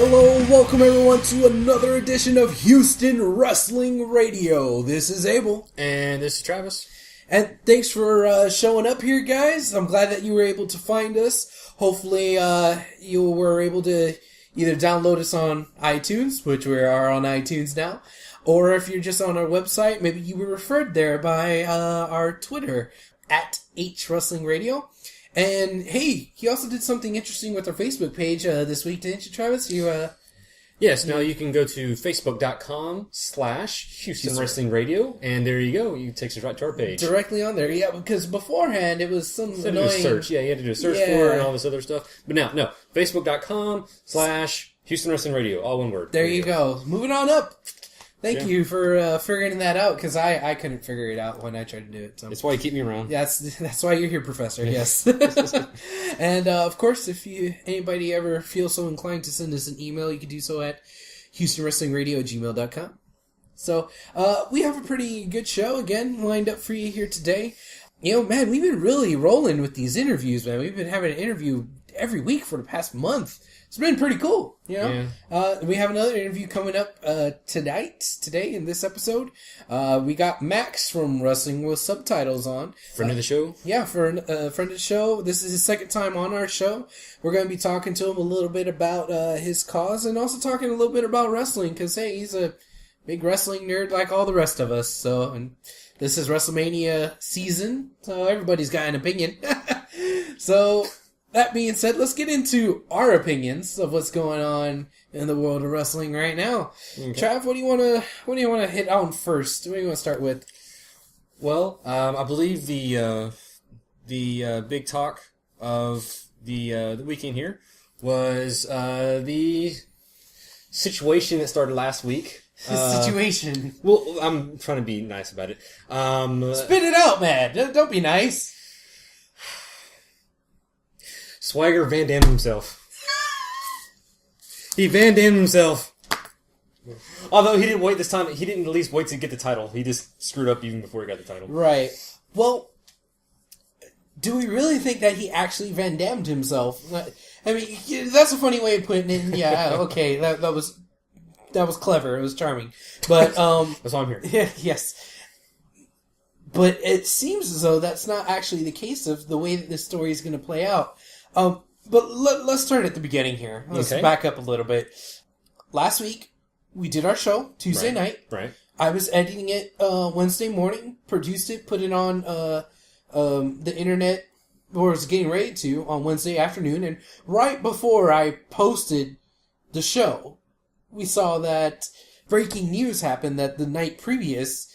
Hello, welcome everyone to another edition of Houston Wrestling Radio. This is Abel. And this is Travis. And thanks for showing up here, guys. I'm glad that you were able to find us. Hopefully, you were able to either download us on iTunes, which we are on iTunes now, or if you're just on our website, maybe you were referred there by our Twitter, at HWrestlingRadio. And hey, he also did something interesting with our Facebook page this week, didn't you, Travis? Yes, now you can go to facebook.com/Houston Wrestling Radio, and there you go. It takes us right to our page. Directly on there, yeah, because beforehand it was some annoying... search. Yeah, you had to do a search for it and all this other stuff. But now, no, facebook.com/Houston Wrestling Radio, all one word. There you go. Moving on up. Thank you for figuring that out, because I couldn't figure it out when I tried to do it. So. That's why you keep me around. Yeah, that's why you're here, Professor, yes. And, of course, if anybody ever feels so inclined to send us an email, you can do so at HoustonWrestlingRadio@gmail.com. So, we have a pretty good show, again, lined up for you here today. You know, man, we've been really rolling with these interviews, man. We've been having an interview every week for the past month. It's been pretty cool, you know? Yeah. We have another interview coming up today in this episode. We got Max from Wrestling With Subtitles on. Friend of the show? Yeah, friend of the show. This is his second time on our show. We're going to be talking to him a little bit about his cause and also talking a little bit about wrestling because, hey, he's a big wrestling nerd like all the rest of us. So, and this is WrestleMania season, so everybody's got an opinion. So... that being said, let's get into our opinions of what's going on in the world of wrestling right now. Okay. Trav, what do you want to hit on first? What do you want to start with? Well, I believe the big talk of the weekend here was the situation that started last week. Situation. Well, I'm trying to be nice about it. Spit it out, man. Don't be nice. Swagger Van Damned himself. He Van Damned himself. Although he didn't wait this time. He didn't at least wait to get the title. He just screwed up even before he got the title. Right. Well, do we really think that he actually Van Damned himself? I mean, that's a funny way of putting it. Yeah, okay, that was clever. It was charming. But that's why I'm here. Yeah, yes. But it seems as though that's not actually the case of the way that this story is going to play out. But let's start at the beginning here. Let's back up a little bit. Last week, we did our show, Tuesday night. Right. I was editing it Wednesday morning, produced it, put it on the internet, or was getting ready to, on Wednesday afternoon. And right before I posted the show, we saw that breaking news happened that the night previous,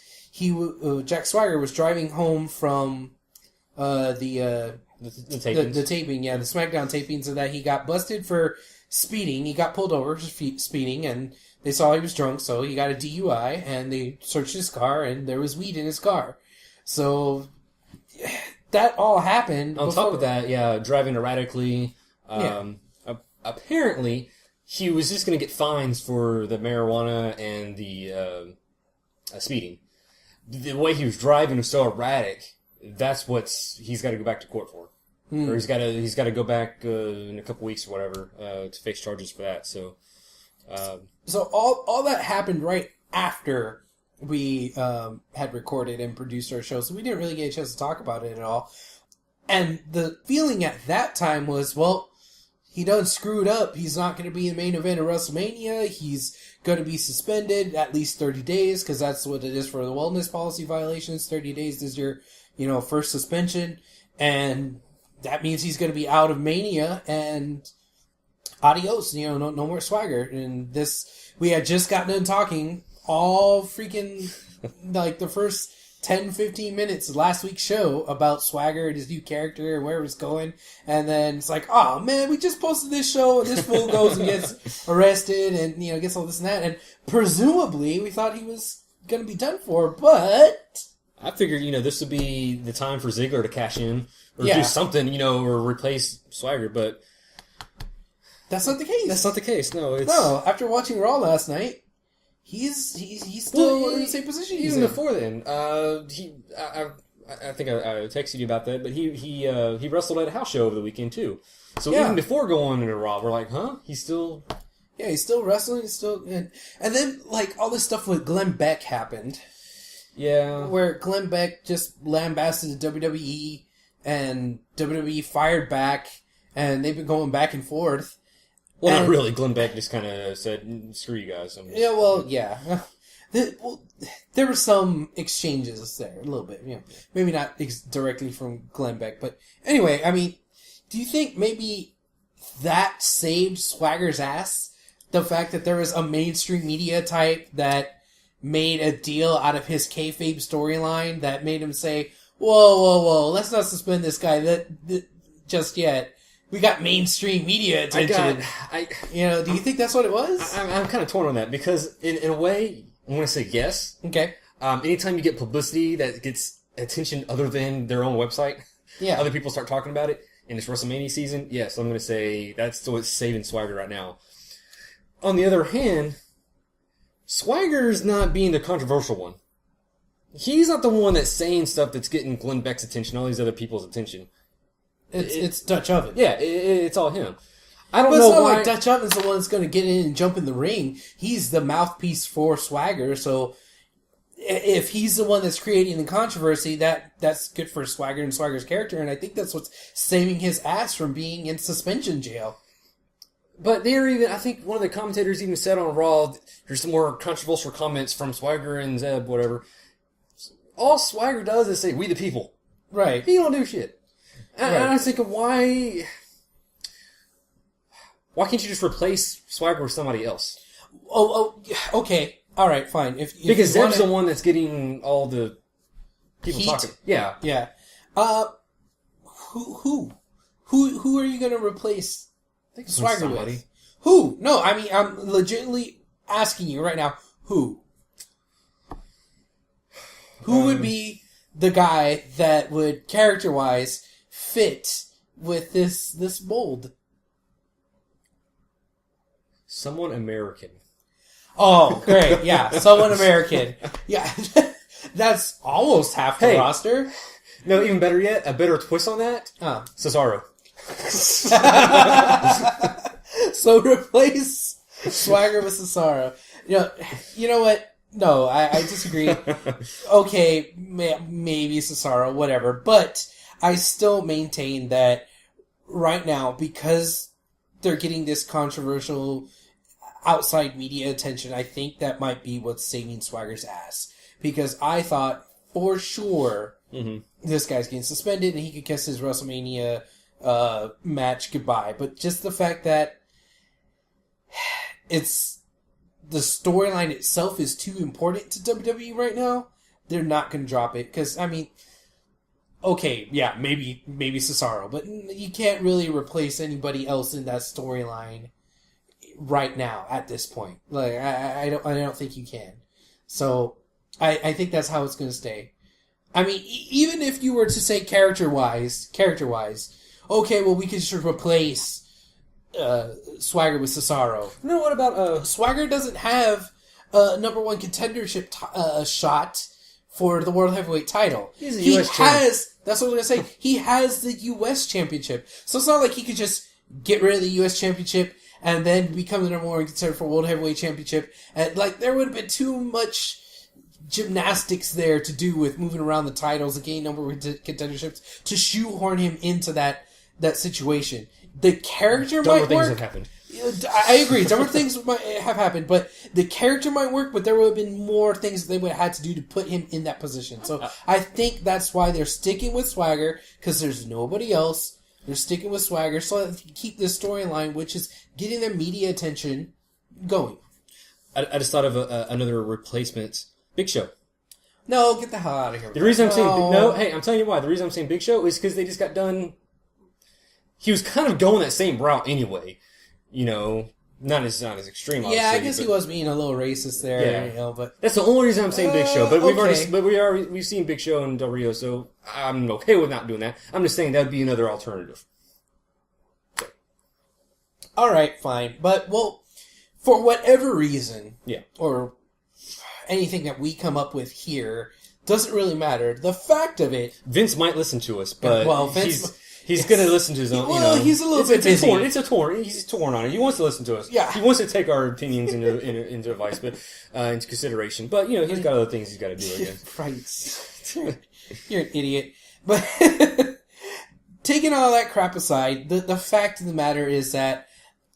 Jack Swagger was driving home from the taping, the SmackDown taping, so that he got busted for speeding. He got pulled over for speeding, and they saw he was drunk, so he got a DUI, and they searched his car, and there was weed in his car. So that all happened. On top of that, driving erratically. Apparently, he was just going to get fines for the marijuana and the speeding. The way he was driving was so erratic. That's what he's got to go back to court for, or he's got to go back in a couple weeks or whatever to face charges for that. So, all that happened right after we had recorded and produced our show, so we didn't really get a chance to talk about it at all. And the feeling at that time was, well, he done screwed up. He's not going to be in the main event of WrestleMania. He's going to be suspended at least 30 days because that's what it is for the wellness policy violations. 30 days is your first suspension, and that means he's going to be out of Mania, and adios, no more Swagger. And this, we had just gotten done talking all freaking, like, the first 10, 15 minutes of last week's show about Swagger and his new character and where it was going, and then it's like, oh man, we just posted this show, and this fool goes and gets arrested, and, gets all this and that, and presumably we thought he was going to be done for, but... I figured, this would be the time for Ziggler to cash in or do something, or replace Swagger, but that's not the case. That's not the case. No, after watching Raw last night, he's still in the same position. Even before then, I think I texted you about that, but he wrestled at a house show over the weekend too. So even before going into Raw, we're like, huh? He's still Yeah, he's still wrestling. He's still... And then, like, all this stuff with Glenn Beck happened. Yeah. Where Glenn Beck just lambasted the WWE, and WWE fired back, and they've been going back and forth. Well, not really. Glenn Beck just kind of said, screw you guys. Yeah, well, yeah. There were some exchanges there, a little bit. You know, maybe not directly from Glenn Beck, but anyway, I mean, do you think maybe that saved Swagger's ass? The fact that there was a mainstream media type that made a deal out of his kayfabe storyline that made him say, whoa, let's not suspend this guy that just yet. We got mainstream media attention. Do you think that's what it was? I'm kind of torn on that because in a way, I want to say yes. Okay. Anytime you get publicity that gets attention other than their own website, other people start talking about it, and it's WrestleMania season, yes, I'm going to say that's what's saving Swagger right now. On the other hand, Swagger's not being the controversial one. He's not the one that's saying stuff that's getting Glenn Beck's attention, all these other people's attention. It's Dutch Oven. Yeah, it's all him. I don't know know it's not why. like Dutch Oven's the one that's going to get in and jump in the ring. He's the mouthpiece for Swagger, so if he's the one that's creating the controversy, that's good for Swagger and Swagger's character, and I think that's what's saving his ass from being in suspension jail. But I think one of the commentators even said on Raw, there's some more controversial comments from Swagger and Zeb, whatever. All Swagger does is say, we the people. Right. He don't do shit. And I was thinking, why can't you just replace Swagger with somebody else? Oh, okay. All right, fine. Because Zeb's the one that's getting all the people talking. Yeah. Yeah. Who are you going to replace Swagger with? Who? No, I mean, I'm legitimately asking you right now, who? Who would be the guy that would, character-wise, fit with this mold? Someone American. Oh, great. Yeah, someone American. Yeah, that's almost half the roster. No, even better yet, a better twist on that. Cesaro. So replace Swagger with Cesaro. You know what? No, I disagree. Okay, maybe Cesaro, whatever. But I still maintain that right now, because they're getting this controversial outside media attention, I think that might be what's saving Swagger's ass. Because I thought, for sure, this guy's getting suspended and he could kiss his WrestleMania match goodbye. But just the fact that the storyline itself is too important to WWE right now, they're not going to drop it. Because, I mean, okay, yeah, maybe Cesaro, but you can't really replace anybody else in that storyline right now at this point. Like, I don't think you can. So I think that's how it's going to stay. I mean, even if you were to say character-wise, okay, well, we could just replace Swagger with Cesaro. No, what about Swagger doesn't have a number one contendership shot for the World Heavyweight title. He's a US champion. That's what I was going to say. He has the US Championship. So it's not like he could just get rid of the US Championship and then become the number one contender for World Heavyweight Championship. And, like, there would have been too much gymnastics there to do with moving around the titles and gaining number one contenderships to shoehorn him into that situation. The character Dumber might things work. have happened. I agree. Dumber things might have happened, but the character might work, but there would have been more things they would have had to do to put him in that position. So I think that's why they're sticking with Swagger, because there's nobody else. They're sticking with Swagger so that they can keep this storyline, which is getting their media attention, going. I just thought of another replacement. Big Show. No, get the hell out of here. The reason I'm saying I'm telling you why. The reason I'm saying Big Show is because they just got done. He was kind of going that same route anyway. You know, not as extreme. Yeah, I guess he was being a little racist there. Yeah. You know, but that's the only reason I'm saying Big Show. But okay. we've seen Big Show and Del Rio, so I'm okay with not doing that. I'm just saying that would be another alternative. All right, fine, but well, for whatever reason, or anything that we come up with here doesn't really matter. The fact of it, Vince might listen to us, but He's going to listen to his own. Well, he's a little bit busy. He's torn on it. He wants to listen to us. Yeah. He wants to take our opinions into advice, but into consideration. But he's got other things he's got to do. I guess. Right. You're an idiot. But taking all that crap aside, the fact of the matter is that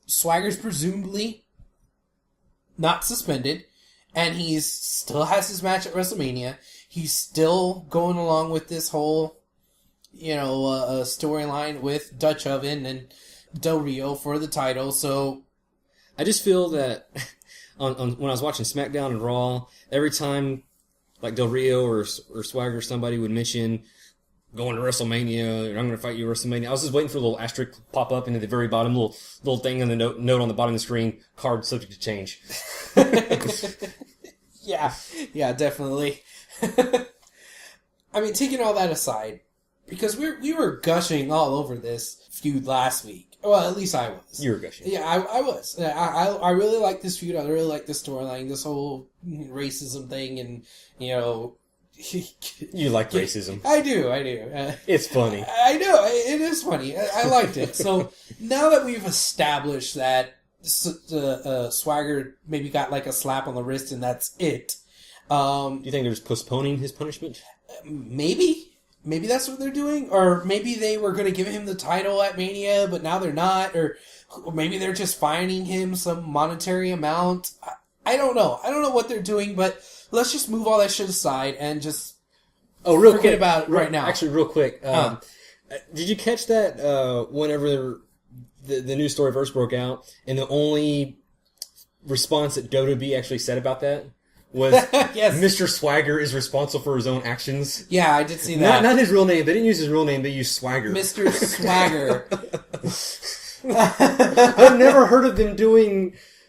Swagger's presumably not suspended, and he still has his match at WrestleMania. He's still going along with this whole, storyline with Dutch Oven and Del Rio for the title. So I just feel that on when I was watching SmackDown and Raw, every time like Del Rio or Swagger or somebody would mention going to WrestleMania, or I'm going to fight you at WrestleMania, I was just waiting for a little asterisk pop up into the very bottom, little thing on the note on the bottom of the screen, card subject to change. Yeah, definitely. I mean, taking all that aside, because we were gushing all over this feud last week. Well, at least I was. You were gushing. Yeah, I was. I really like this feud. I really like this storyline, this whole racism thing, and, You like racism. I do. It's funny. I know. It is funny. I liked it. So, now that we've established that Swagger maybe got like a slap on the wrist and that's it. Do you think they're just postponing his punishment? Maybe that's what they're doing, or maybe they were going to give him the title at Mania, but now they're not, or maybe they're just fining him some monetary amount. I don't know. I don't know what they're doing, but let's just move all that shit aside and just forget about it right now. Actually, real quick, did you catch that whenever the news story first broke out, and the only response that WWE actually said about that was yes. Mr. Swagger is responsible for his own actions. Yeah, I did see that. Not his real name. They didn't use his real name. They used Swagger. Mr. Swagger. I've never heard of them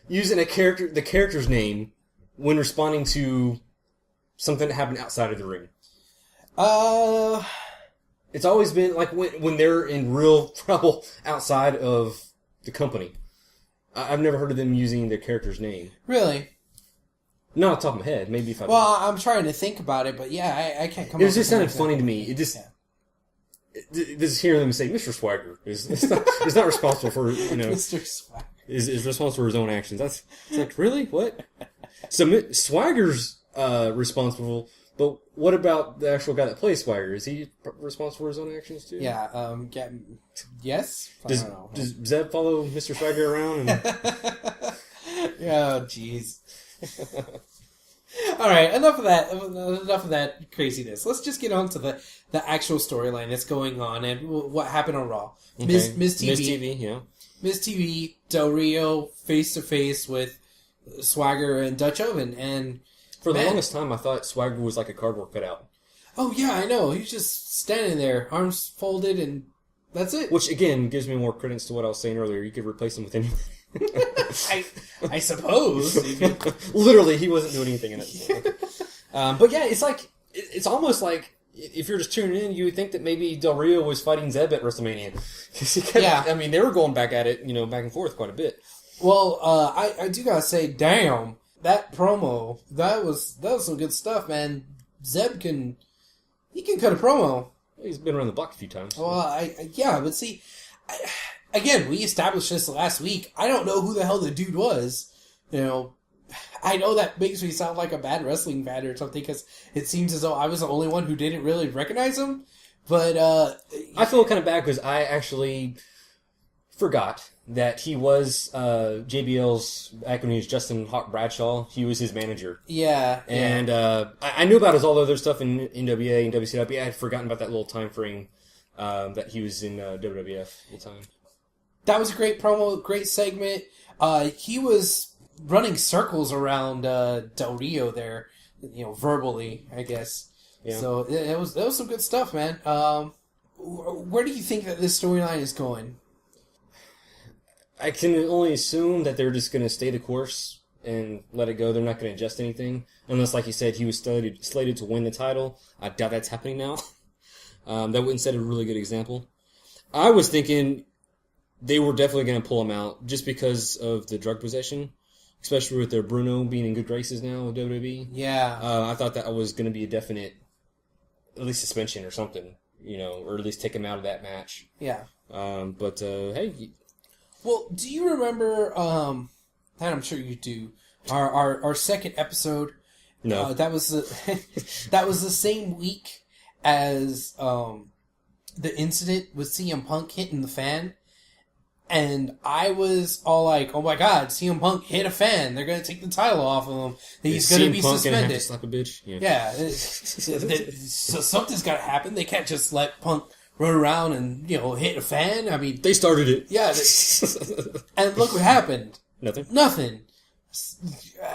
using the character's name when responding to something that happened outside of the ring. It's always been like when they're in real trouble outside of the company. I've never heard of them using their character's name. Really? Not off the top of my head. Maybe if I... Well, I'm trying to think about it, but yeah, I can't come up with it was just sounded funny to me. It just... Yeah. Just hearing them say, Mr. Swagger is not responsible for, Mr. Swagger. Is responsible for his own actions. It's like, really? What? So Swagger's responsible, but what about the actual guy that plays Swagger? Is he responsible for his own actions too? Yeah, yes? Does Zeb follow Mr. Swagger around? Oh, jeez. All right, enough of that craziness. Let's just get on to the actual storyline that's going on and what happened on Raw. Okay. Miz TV, yeah. Miz TV, Del Rio face to face with Swagger and Dutch Oven, and for the longest time, I thought Swagger was like a cardboard cutout. Oh yeah, I know. He's just standing there, arms folded, and that's it. Which again gives me more credence to what I was saying earlier. You could replace him with anything. I suppose. Literally, he wasn't doing anything in it. But yeah, it's almost like if you're just tuning in, you would think that maybe Del Rio was fighting Zeb at WrestleMania. Yeah, I mean they were going back at it, back and forth quite a bit. Well, I do gotta say, damn, that promo that was some good stuff, man. Zeb can cut a promo. He's been around the block a few times. Well, but see. Again, we established this last week. I don't know who the hell the dude was. I know that makes me sound like a bad wrestling fan or something because it seems as though I was the only one who didn't really recognize him. But I feel kind of bad because I actually forgot that he was JBL's, back when he was Justin Hawk Bradshaw, he was his manager. Yeah. And I knew about his all the other stuff in NWA and WCW. I had forgotten about that little time frame that he was in WWF at the time. That was a great promo, great segment. He was running circles around Del Rio there, verbally, I guess. Yeah. So that was some good stuff, man. Where do you think that this storyline is going? I can only assume that they're just going to stay the course and let it go. They're not going to adjust anything. Unless, like you said, he was slated to win the title. I doubt that's happening now. That wouldn't set a really good example. I was thinking they were definitely going to pull him out just because of the drug possession, especially with their Bruno being in good graces now with WWE. Yeah. I thought that was going to be a definite, at least suspension or something. or at least take him out of that match. Yeah. But hey. Well, do you remember, and I'm sure you do, our second episode? No. That was that was the same week as the incident with CM Punk hitting the fan. And I was all like, oh my god, CM Punk hit a fan. They're going to take the title off of him. He's going to be suspended. Have to slap a bitch? Yeah. So something's got to happen. They can't just let Punk run around and, hit a fan. I mean... They started it. Yeah. And look what happened. Nothing.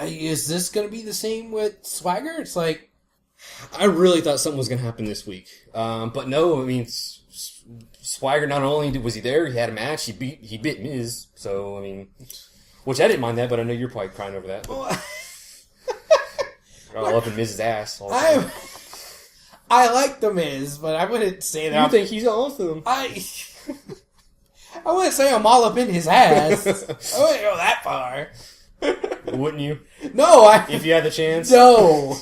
Is this going to be the same with Swagger? It's like... I really thought something was going to happen this week. But no, I mean... Swagger, not only was he there, he had a match. He bit Miz. So I mean, which I didn't mind that, but I know you're probably crying over that. All up in Miz's ass. I like the Miz, but I wouldn't say that. You think he's awesome? I wouldn't say I'm all up in his ass. I wouldn't go that far. Wouldn't you? No, if you had the chance. No.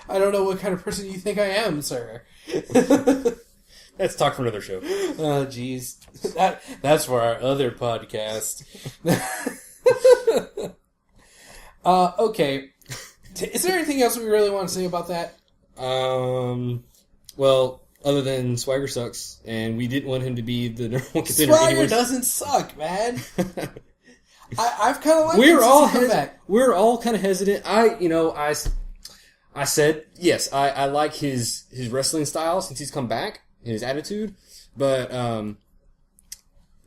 I don't know what kind of person you think I am, sir. Let's talk for another show. Oh, jeez. That's for our other podcast. Okay. Is there anything else we really want to say about that? Well, other than Swagger sucks, and we didn't want him to be the number one contender. Swagger doesn't suck, man. I've kind of liked We're all kind of hesitant. I said, yes, I like his wrestling style since he's come back, and his attitude, but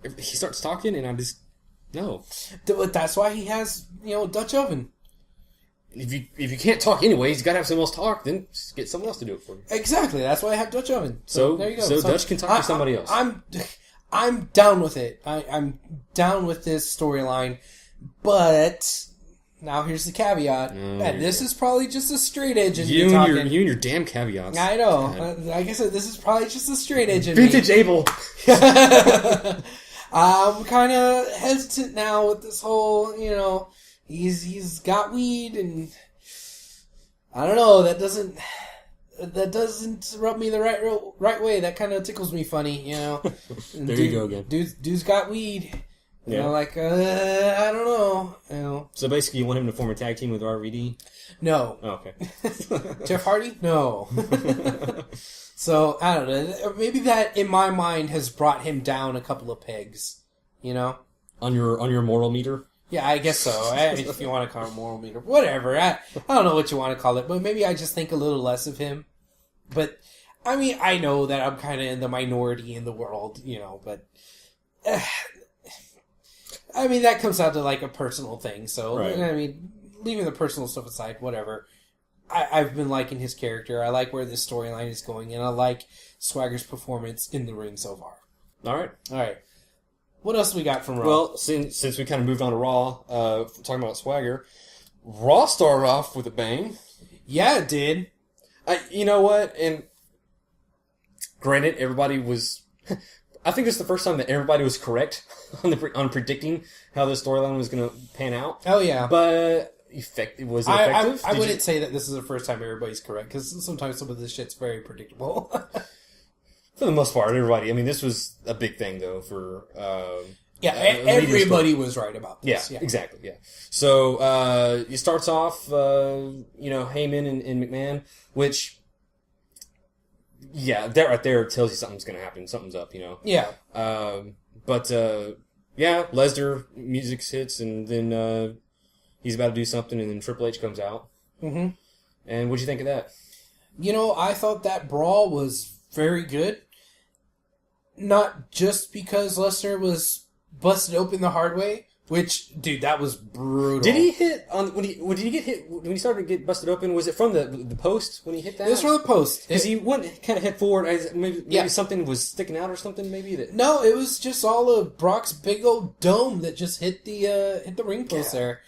if he starts talking, and I just, no. That's why he has, Dutch oven. If you can't talk anyways, you gotta have someone else talk, then just get someone else to do it for you. Exactly, that's why I have Dutch oven. So there you go. So Dutch can talk to somebody else. I'm down with it. I'm down with this storyline, but... Now here's the caveat. And this is probably just a straight edge in you me talking. You and your damn caveats. I know. Like I said, this is probably just a straight edge in Vintage me. Abel. I'm kind of hesitant now with this whole, he's got weed and I don't know. That doesn't rub me the right way. That kind of tickles me funny, There you go again. Dude's got weed. Yeah. I don't know. So basically, you want him to form a tag team with RVD? No. Oh, okay. Jeff Hardy? No. So, I don't know. Maybe that, in my mind, has brought him down a couple of pegs. On your moral meter? Yeah, I guess so. If you want to call it moral meter. Whatever. I don't know what you want to call it, but maybe I just think a little less of him. But, I mean, I know that I'm kind of in the minority in the world, but... I mean, that comes down to, a personal thing, so, right. I mean, leaving the personal stuff aside, whatever. I've been liking his character, I like where this storyline is going, and I like Swagger's performance in the ring so far. Alright. What else we got from Raw? Well, since we kind of moved on to Raw, talking about Swagger, Raw started off with a bang. Yeah, it did. You know what, and granted, everybody was... I think this is the first time that everybody was correct on predicting how the storyline was going to pan out. Oh, yeah. But was it effective? I wouldn't say that this is the first time everybody's correct, because sometimes some of this shit's very predictable. For the most part, everybody. I mean, this was a big thing, though, for... everybody was right about this. Yeah, exactly, yeah. So, it starts off, Heyman and McMahon, which... Yeah, that right there tells you something's going to happen. Something's up, Yeah. Lesnar, music hits, and then he's about to do something, and then Triple H comes out. Mm-hmm. And what'd you think of that? I thought that brawl was very good. Not just because Lesnar was busted open the hard way, which, dude, that was brutal. Did he hit when he get hit when he started to get busted open? Was it from the post when he hit that? It was from the post because he went kind of head forward. Maybe something was sticking out or something. Maybe that. No, it was just all of Brock's big old dome that just hit the ring post there,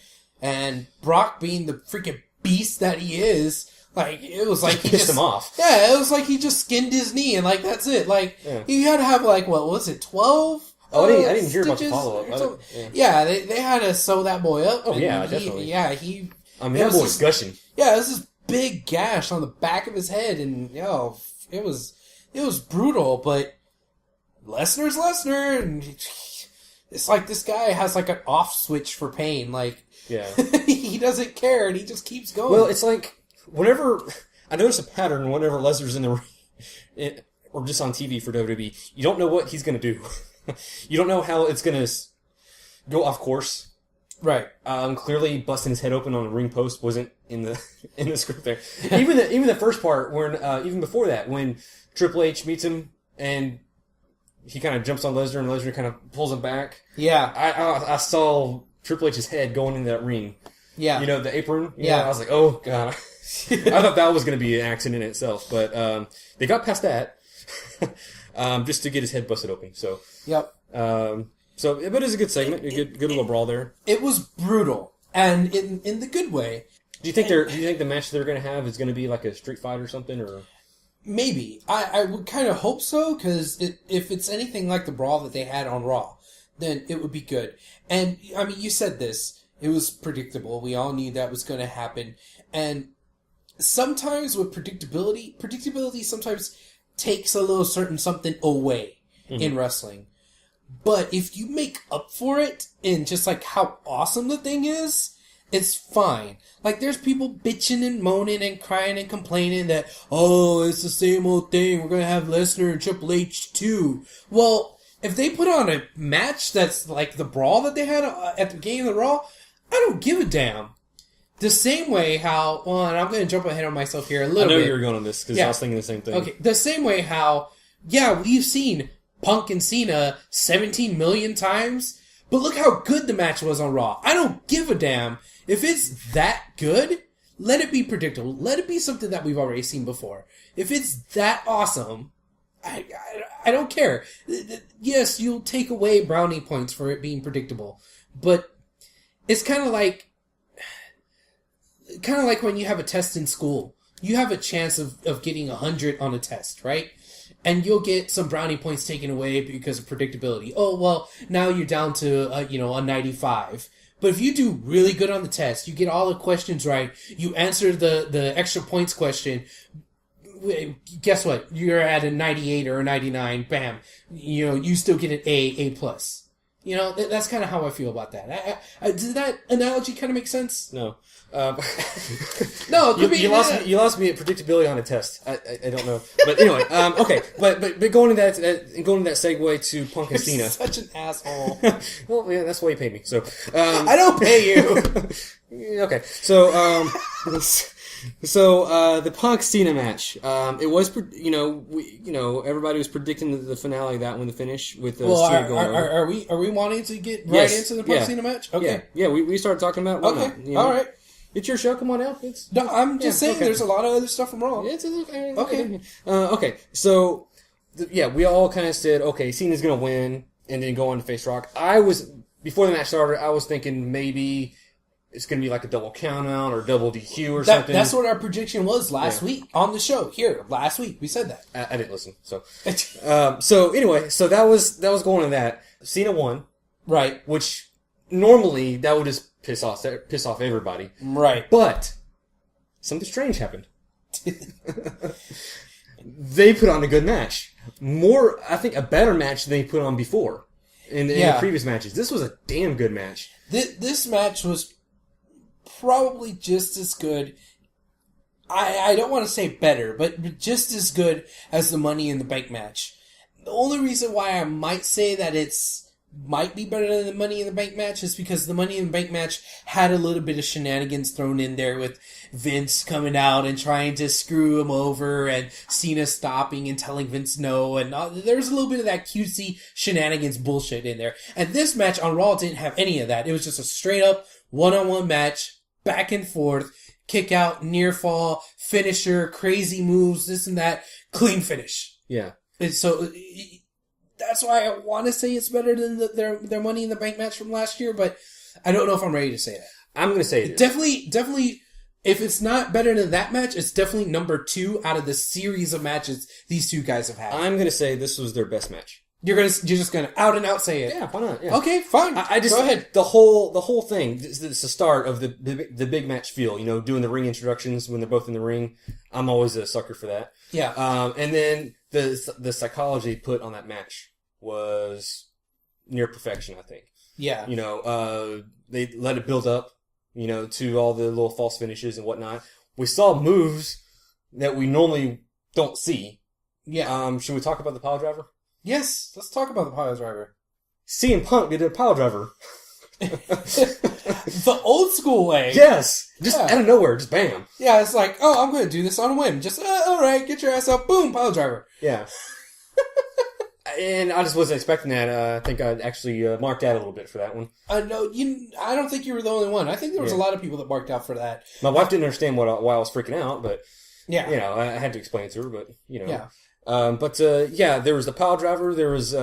and Brock being the freaking beast that he is. It was like he pissed him off. Yeah, it was like he just skinned his knee, and that's it. He had to have what was it, 12? Oh, I didn't hear about the follow-up. Yeah, they had to sew that boy up. Oh, yeah, definitely. That boy was gushing. Yeah, it was this big gash on the back of his head, and, it was brutal, but Lesnar's Lesnar, and it's like this guy has like an off switch for pain. Like, Yeah. he doesn't care, and he just keeps going. Well, it's like whenever I notice a pattern whenever Lesnar's in the ring or just on TV for WWE, you don't know what he's going to do. You don't know how it's going to go off course. Right. Clearly, busting his head open on a ring post wasn't in the script there. Even the first part, when even before that, when Triple H meets him and he kind of jumps on Lesnar and Lesnar kind of pulls him back. Yeah. I saw Triple H's head going into that ring. Yeah. You know, the apron? Yeah. I was like, oh, God. I thought that was going to be an accident in itself. But they got past that just to get his head busted open. So, Yep. but it is a good segment. A good little brawl there. It was brutal, and in the good way. Do you think the match they're going to have is going to be like a street fight or something? Or Maybe. I would kind of hope so, because if it's anything like the brawl that they had on Raw, then it would be good. And, I mean, you said this. It was predictable. We all knew that was going to happen. And sometimes with predictability sometimes takes a little certain something away in wrestling. But if you make up for it in just like how awesome the thing is, it's fine. Like, there's people bitching and moaning and crying and complaining that, oh, it's the same old thing. We're going to have Lesnar and Triple H too. Well, if they put on a match that's like the brawl that they had at the beginning of the Raw, I don't give a damn. The same way how, well, and I'm going to jump ahead of myself here a little bit. I know you were going on this because I was thinking the same thing. Okay, the same way how, yeah, we've seen Punk and Cena 17 million times, but look how good the match was on Raw. I don't give a damn. If it's that good, let it be predictable. Let it be something that we've already seen before. If it's that awesome, I don't care. Yes, you'll take away brownie points for it being predictable, but it's kind of like when you have a test in school. You have a chance of getting 100 on a test, right? And you'll get some brownie points taken away because of predictability. Oh, well, now you're down to, a 95. But if you do really good on the test, you get all the questions right, you answer the extra points question, guess what? You're at a 98 or a 99, bam. You still get an A+. That's kind of how I feel about that. Does that analogy kind of make sense? No. No, it could be. You lost me at predictability on a test. I don't know, but anyway, okay. But going to that segue to Punk and Cena. Such an asshole. Well, yeah, that's why you pay me. So I don't pay you. Okay, so the Punk Cena match. It was everybody was predicting the finale of that one, the finish with Cena going over. Are we wanting to get right into the Punk Cena match? Okay. Yeah. We started talking about it. Okay. All right. It's your show. Come on out. No, I'm just saying. Okay. There's a lot of other stuff from Raw. It's okay. Okay. So, we all kind of said, okay, Cena's gonna win and then go on to face Rock. Before the match started, I was thinking maybe it's gonna be like a double count out or double DQ or something. That's what our prediction was last week on the show. Here, last week we said that. I didn't listen. So, anyway, that was going to that. Cena won, right? Which normally that would just piss off everybody, right? But something strange happened. They put on a good match. I think a better match than they put on before in the previous matches. This was a damn good match. This match was probably just as good. I don't want to say better, but just as good as the Money in the Bank match. The only reason why I might say that might be better than the Money in the Bank match is because the Money in the Bank match had a little bit of shenanigans thrown in there with Vince coming out and trying to screw him over and Cena stopping and telling Vince no, and there was a little bit of that cutesy shenanigans bullshit in there. And this match on Raw didn't have any of that. It was just a straight up one-on-one match, back and forth, kick out, near fall, finisher, crazy moves, this and that, clean finish. Yeah. And so that's why I want to say it's better than their Money in the Bank match from last year, but I don't know if I'm ready to say that. I'm going to say it. Definitely, if it's not better than that match, it's definitely number 2 out of the series of matches these two guys have had. I'm going to say this was their best match. You're just gonna out and out say it. Yeah, why not? Yeah. Okay, fine. I just go ahead. The whole thing. It's the start of the big match feel. Doing the ring introductions when they're both in the ring. I'm always a sucker for that. Yeah. And then the psychology put on that match was near perfection. I think. Yeah. They let it build up. To all the little false finishes and whatnot. We saw moves that we normally don't see. Yeah. Should we talk about the pile driver? Yes, let's talk about the pile driver. CM Punk did a pile driver. The old school way. Yes! Just out of nowhere, just bam. Yeah, it's like, oh, I'm going to do this on a whim. Just, alright, get your ass up, boom, pile driver. Yeah. And I just wasn't expecting that. I think I actually marked out a little bit for that one. No, I don't think you were the only one. I think there was a lot of people that marked out for that. My wife didn't understand why I was freaking out, but yeah, I had to explain it to her. But yeah. There was the pile driver. There was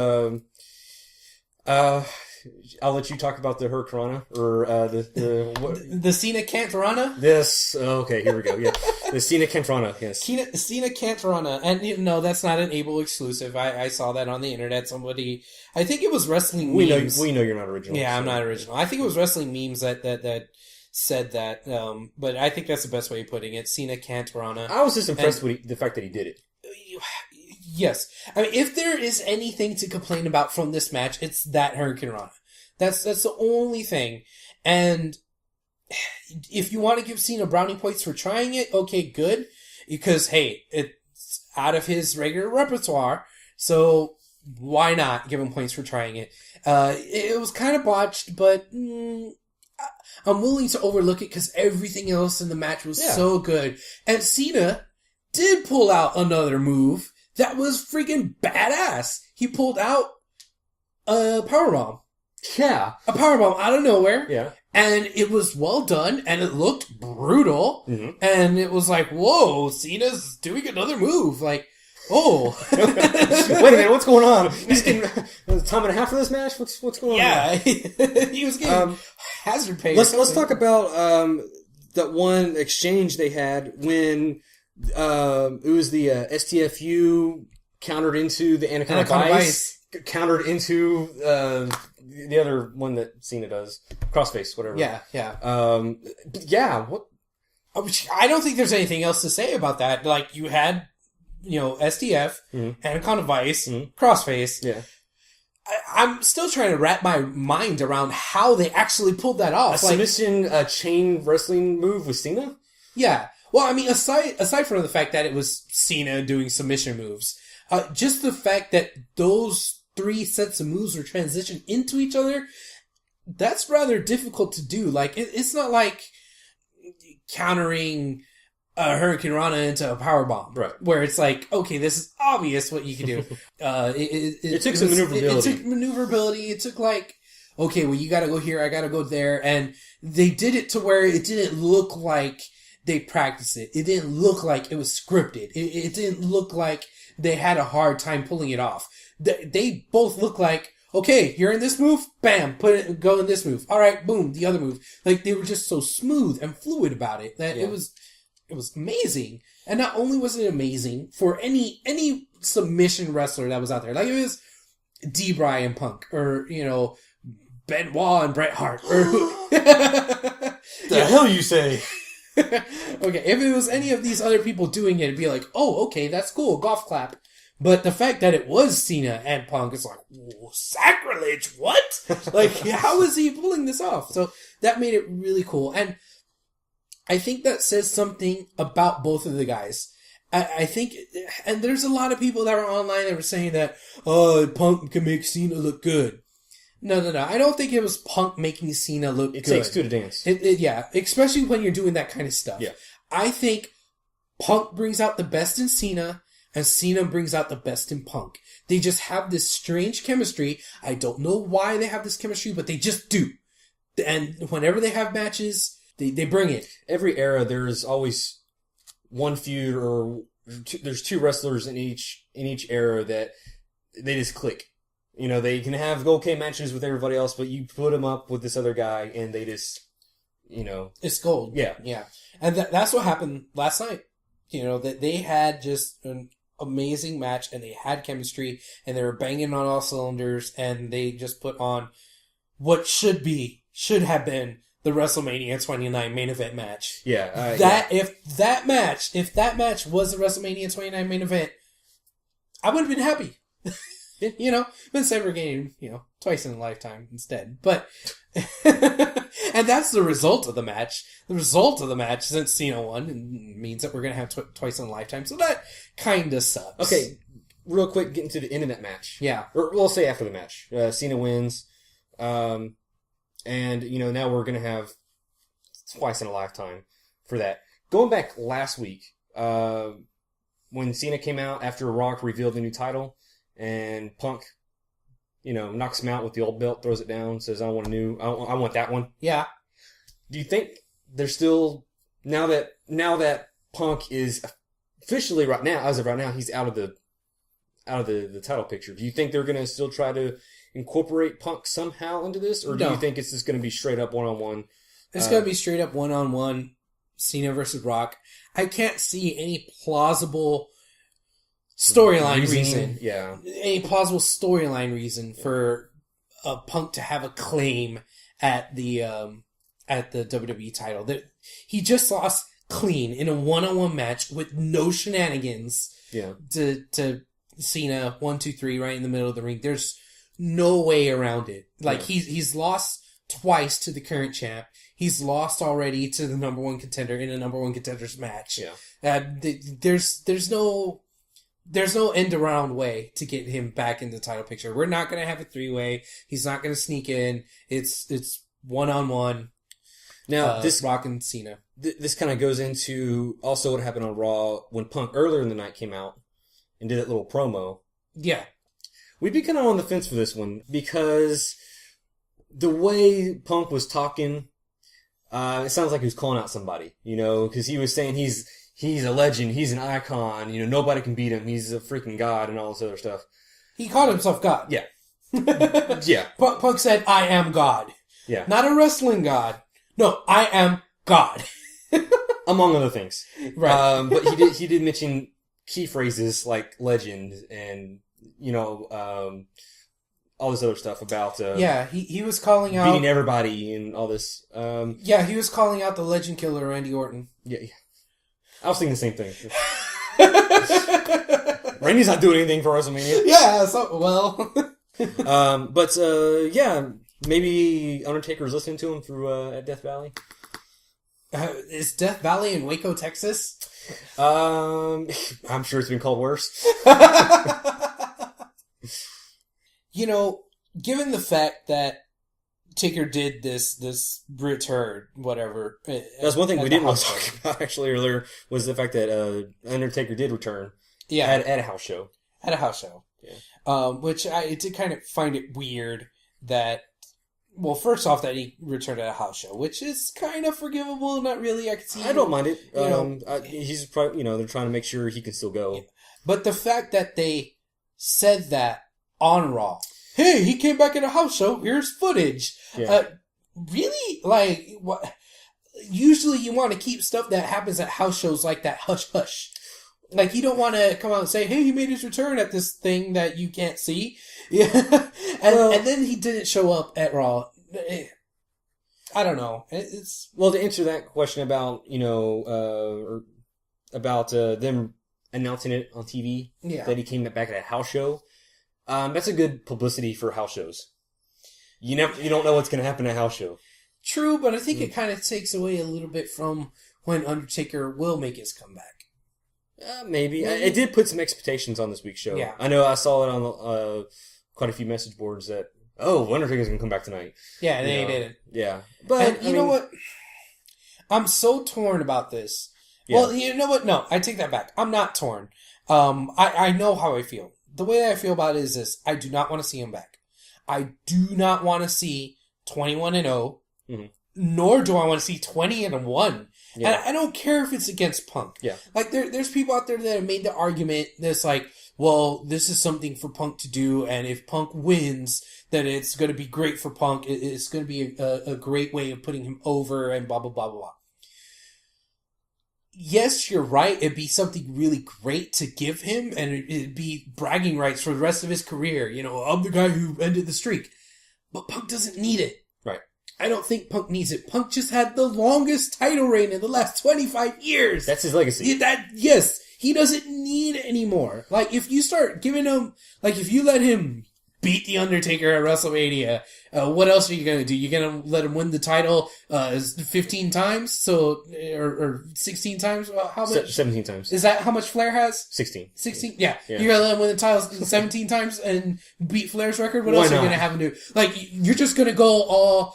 I'll let you talk about the Hurricanrana or the Cena Cantarana. This okay, here we go. Yeah, the Cena Cantarana. Yes, Cena Cantarana, and no, that's not an Able exclusive. I saw that on the internet. Somebody, I think it was wrestling. Memes. We know you're not original. Yeah, so. I'm not original. I think it was wrestling memes that said that. But I think that's the best way of putting it. Cena Cantarana. I was just impressed with the fact that he did it. Yes, I mean, if there is anything to complain about from this match, it's that Hurricanrana. That's the only thing. And if you want to give Cena brownie points for trying it, okay, good. Because, hey, it's out of his regular repertoire. So why not give him points for trying it? It was kind of botched, but I'm willing to overlook it because everything else in the match was so good. And Cena did pull out another move that was freaking badass. He pulled out a powerbomb. Yeah. A powerbomb out of nowhere. Yeah. And it was well done, and it looked brutal. Mm-hmm. And it was like, whoa, Cena's doing another move. Like, oh. Wait a minute, what's going on? He's getting a time and a half for this match? What's going on? Yeah. He was getting hazard pay. Let's talk about that one exchange they had when it was the STFU countered into the Anaconda Vice. Countered into the other one that Cena does, crossface, whatever. Yeah. What? I don't think there's anything else to say about that. Like, you had, STF, Anaconda Vice, crossface. Yeah. I'm still trying to wrap my mind around how they actually pulled that off. A submission chain wrestling move with Cena? Yeah. Well, I mean, aside from the fact that it was Cena doing submission moves, just the fact that those 3 sets of moves were transitioned into each other, that's rather difficult to do. Like, it's not like countering a Hurricanrana into a powerbomb. Right. Where it's like, okay, this is obvious what you can do. It took some maneuverability. It took maneuverability. It took like, okay, well, you gotta go here, I gotta go there. And they did it to where it didn't look like they practiced it. It didn't look like it was scripted. It didn't look like they had a hard time pulling it off. They both look like, okay, you're in this move, bam, go in this move. All right, boom, the other move. Like, they were just so smooth and fluid about it that it was amazing. And not only was it amazing for any submission wrestler that was out there, like it was D-Bry and Punk, or, Benoit and Bret Hart, or the hell you say? Okay, if it was any of these other people doing it, it'd be like, oh, okay, that's cool, golf clap. But the fact that it was Cena and Punk is like, sacrilege, what? Like, how is he pulling this off? So that made it really cool. And I think that says something about both of the guys. I think, and there's a lot of people that were online that were saying that, Punk can make Cena look good. No. I don't think it was Punk making Cena look good. It takes two to dance. Yeah, especially when you're doing that kind of stuff. Yeah. I think Punk brings out the best in Cena, and Cena brings out the best in Punk. They just have this strange chemistry. I don't know why they have this chemistry, but they just do. And whenever they have matches, they bring it. Every era, there's always one feud, or there's 2 wrestlers in each era that they just click. They can have okay matches with everybody else, but you put them up with this other guy, and they just, It's gold. Yeah. Yeah. And that's what happened last night. That they had just an amazing match, and they had chemistry, and they were banging on all cylinders, and they just put on what should have been the WrestleMania 29 main event match. Yeah. If that match was the WrestleMania 29 main event, I would have been happy. But instead we're getting, twice in a lifetime instead. But, and that's the result of the match. The result of the match, since Cena won, means that we're going to have twice in a lifetime. So that kind of sucks. Okay, real quick, getting to the end of that match. Yeah. Or we'll say after the match. Cena wins. And, now we're going to have twice in a lifetime for that. Going back last week, when Cena came out after Rock revealed the new title, and Punk, knocks him out with the old belt, throws it down, says, I want a new, I want that one. Yeah. Do you think they're still, now that Punk is officially as of right now, he's out of the title picture, do you think they're going to still try to incorporate Punk somehow into this? Or do you think it's just going to be straight up one-on-one? It's going to be straight up one-on-one Cena versus Rock. I can't see any plausible storyline reason. Yeah. Any plausible storyline reason for Punk to have a claim at the WWE title. He just lost clean in a one-on-one match with no shenanigans. Yeah. To Cena, 1, 2, 3, right in the middle of the ring. There's no way around it. He's lost twice to the current champ. He's lost already to the number one contender in a number one contenders match. Yeah. There's no end around way to get him back in the title picture. We're not going to have a 3-way. He's not going to sneak in. It's one-on-one. Now, this Rock and Cena. This kind of goes into also what happened on Raw when Punk earlier in the night came out and did that little promo. Yeah. We'd be kind of on the fence for this one because the way Punk was talking, it sounds like he was calling out somebody, because he was saying he's a legend, he's an icon, nobody can beat him, he's a freaking god and all this other stuff. He called himself God. Yeah. Yeah. Punk said, I am God. Yeah. Not a wrestling god. No, I am God. Among other things. Right. But he did mention key phrases like legend and, all this other stuff about he was calling out beating everybody and all this. He was calling out the legend killer Randy Orton. Yeah. I was thinking the same thing. Randy's not doing anything for WrestleMania. Yeah, so, well. Maybe Undertaker's listening to him through at Death Valley. Is Death Valley in Waco, Texas? I'm sure it's been called worse. Given the fact that Taker did this return, whatever. That's one thing we didn't want to talk about actually earlier was the fact that Undertaker did return. Yeah, at a house show. At a house show. Yeah. Which I did kind of find it weird that. Well, first off, that he returned at a house show, which is kind of forgivable. Not really. I can see. I don't mind it. He's probably they're trying to make sure he can still go. Yeah. But the fact that they said that on Raw. Hey, he came back at a house show. Here's footage. Yeah. Really? Like, what? Usually you want to keep stuff that happens at house shows like that hush-hush. Like, you don't want to come out and say, hey, he made his return at this thing that you can't see. Yeah. And then he didn't show up at Raw. I don't know. It's... Well, to answer that question about, about them announcing it on TV, that he came back at a house show, that's a good publicity for house shows. You don't know what's going to happen at a house show. True, but I think it kind of takes away a little bit from when Undertaker will make his comeback. Maybe. It did put some expectations on this week's show. Yeah. I know I saw it on quite a few message boards that, Undertaker's going to come back tonight. Yeah, and they didn't. Yeah. But, you know what? I'm so torn about this. Yeah. Well, you know what? No, I take that back. I'm not torn. I know how I feel. The way I feel about it is this. I do not want to see him back. I do not want to see 21-0, nor do I want to see 20-1. Yeah. And I don't care if it's against Punk. Yeah. Like, there's people out there that have made the argument that's like, well, this is something for Punk to do, and if Punk wins, then it's going to be great for Punk. It's going to be a great way of putting him over, and blah, blah, blah, blah, blah. yes, you're right. It'd be something really great to give him, and it'd be bragging rights for the rest of his career. You know, I'm the guy who ended the streak. But Punk doesn't need it. Right. I don't think Punk needs it. Punk just had the longest title reign in the last 25 years. That's his legacy. Yes, he doesn't need it anymore. Like, if you start giving him, like, if you let him beat The Undertaker at WrestleMania, what else are you gonna do? You're gonna let him win the title 15 times? So, or 16 times? How much? 17 times. Is that how much Flair has? 16. 16? Yeah. You're gonna let him win the title 17 times and beat Flair's record? What else are you gonna have him do? Like, you're just gonna go all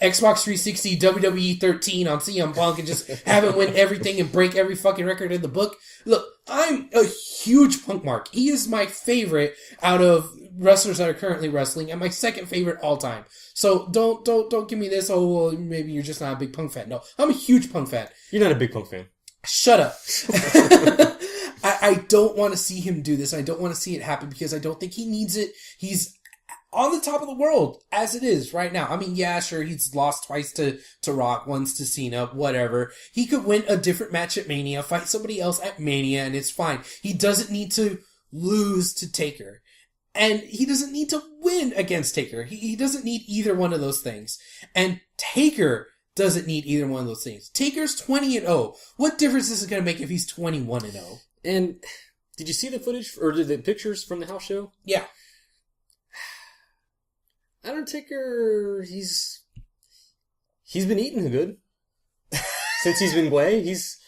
Xbox 360 WWE 13 on CM Punk and just have him win everything and break every fucking record in the book? Look, I'm a huge Punk mark. He is my favorite out of wrestlers that are currently wrestling and my second favorite all time. So don't give me this, oh, well, maybe you're just not a big Punk fan. No, I'm a huge Punk fan. You're not a big Punk fan. Shut up. I don't want to see him do this. I don't want to see it happen because I don't think he needs it. He's on the top of the world as it is right now. I mean, yeah, sure, he's lost twice to Rock, once to Cena, whatever. He could win a different match at Mania, fight somebody else at Mania, and it's fine. He doesn't need to lose to Taker. And he doesn't need to win against Taker. He doesn't need either one of those things. And Taker doesn't need either one of those things. Taker's 20-0. What difference is it going to make if he's 21-0? And did you see the footage or the pictures from the house show? Yeah. Undertaker, he's been eating good since he's been away. He's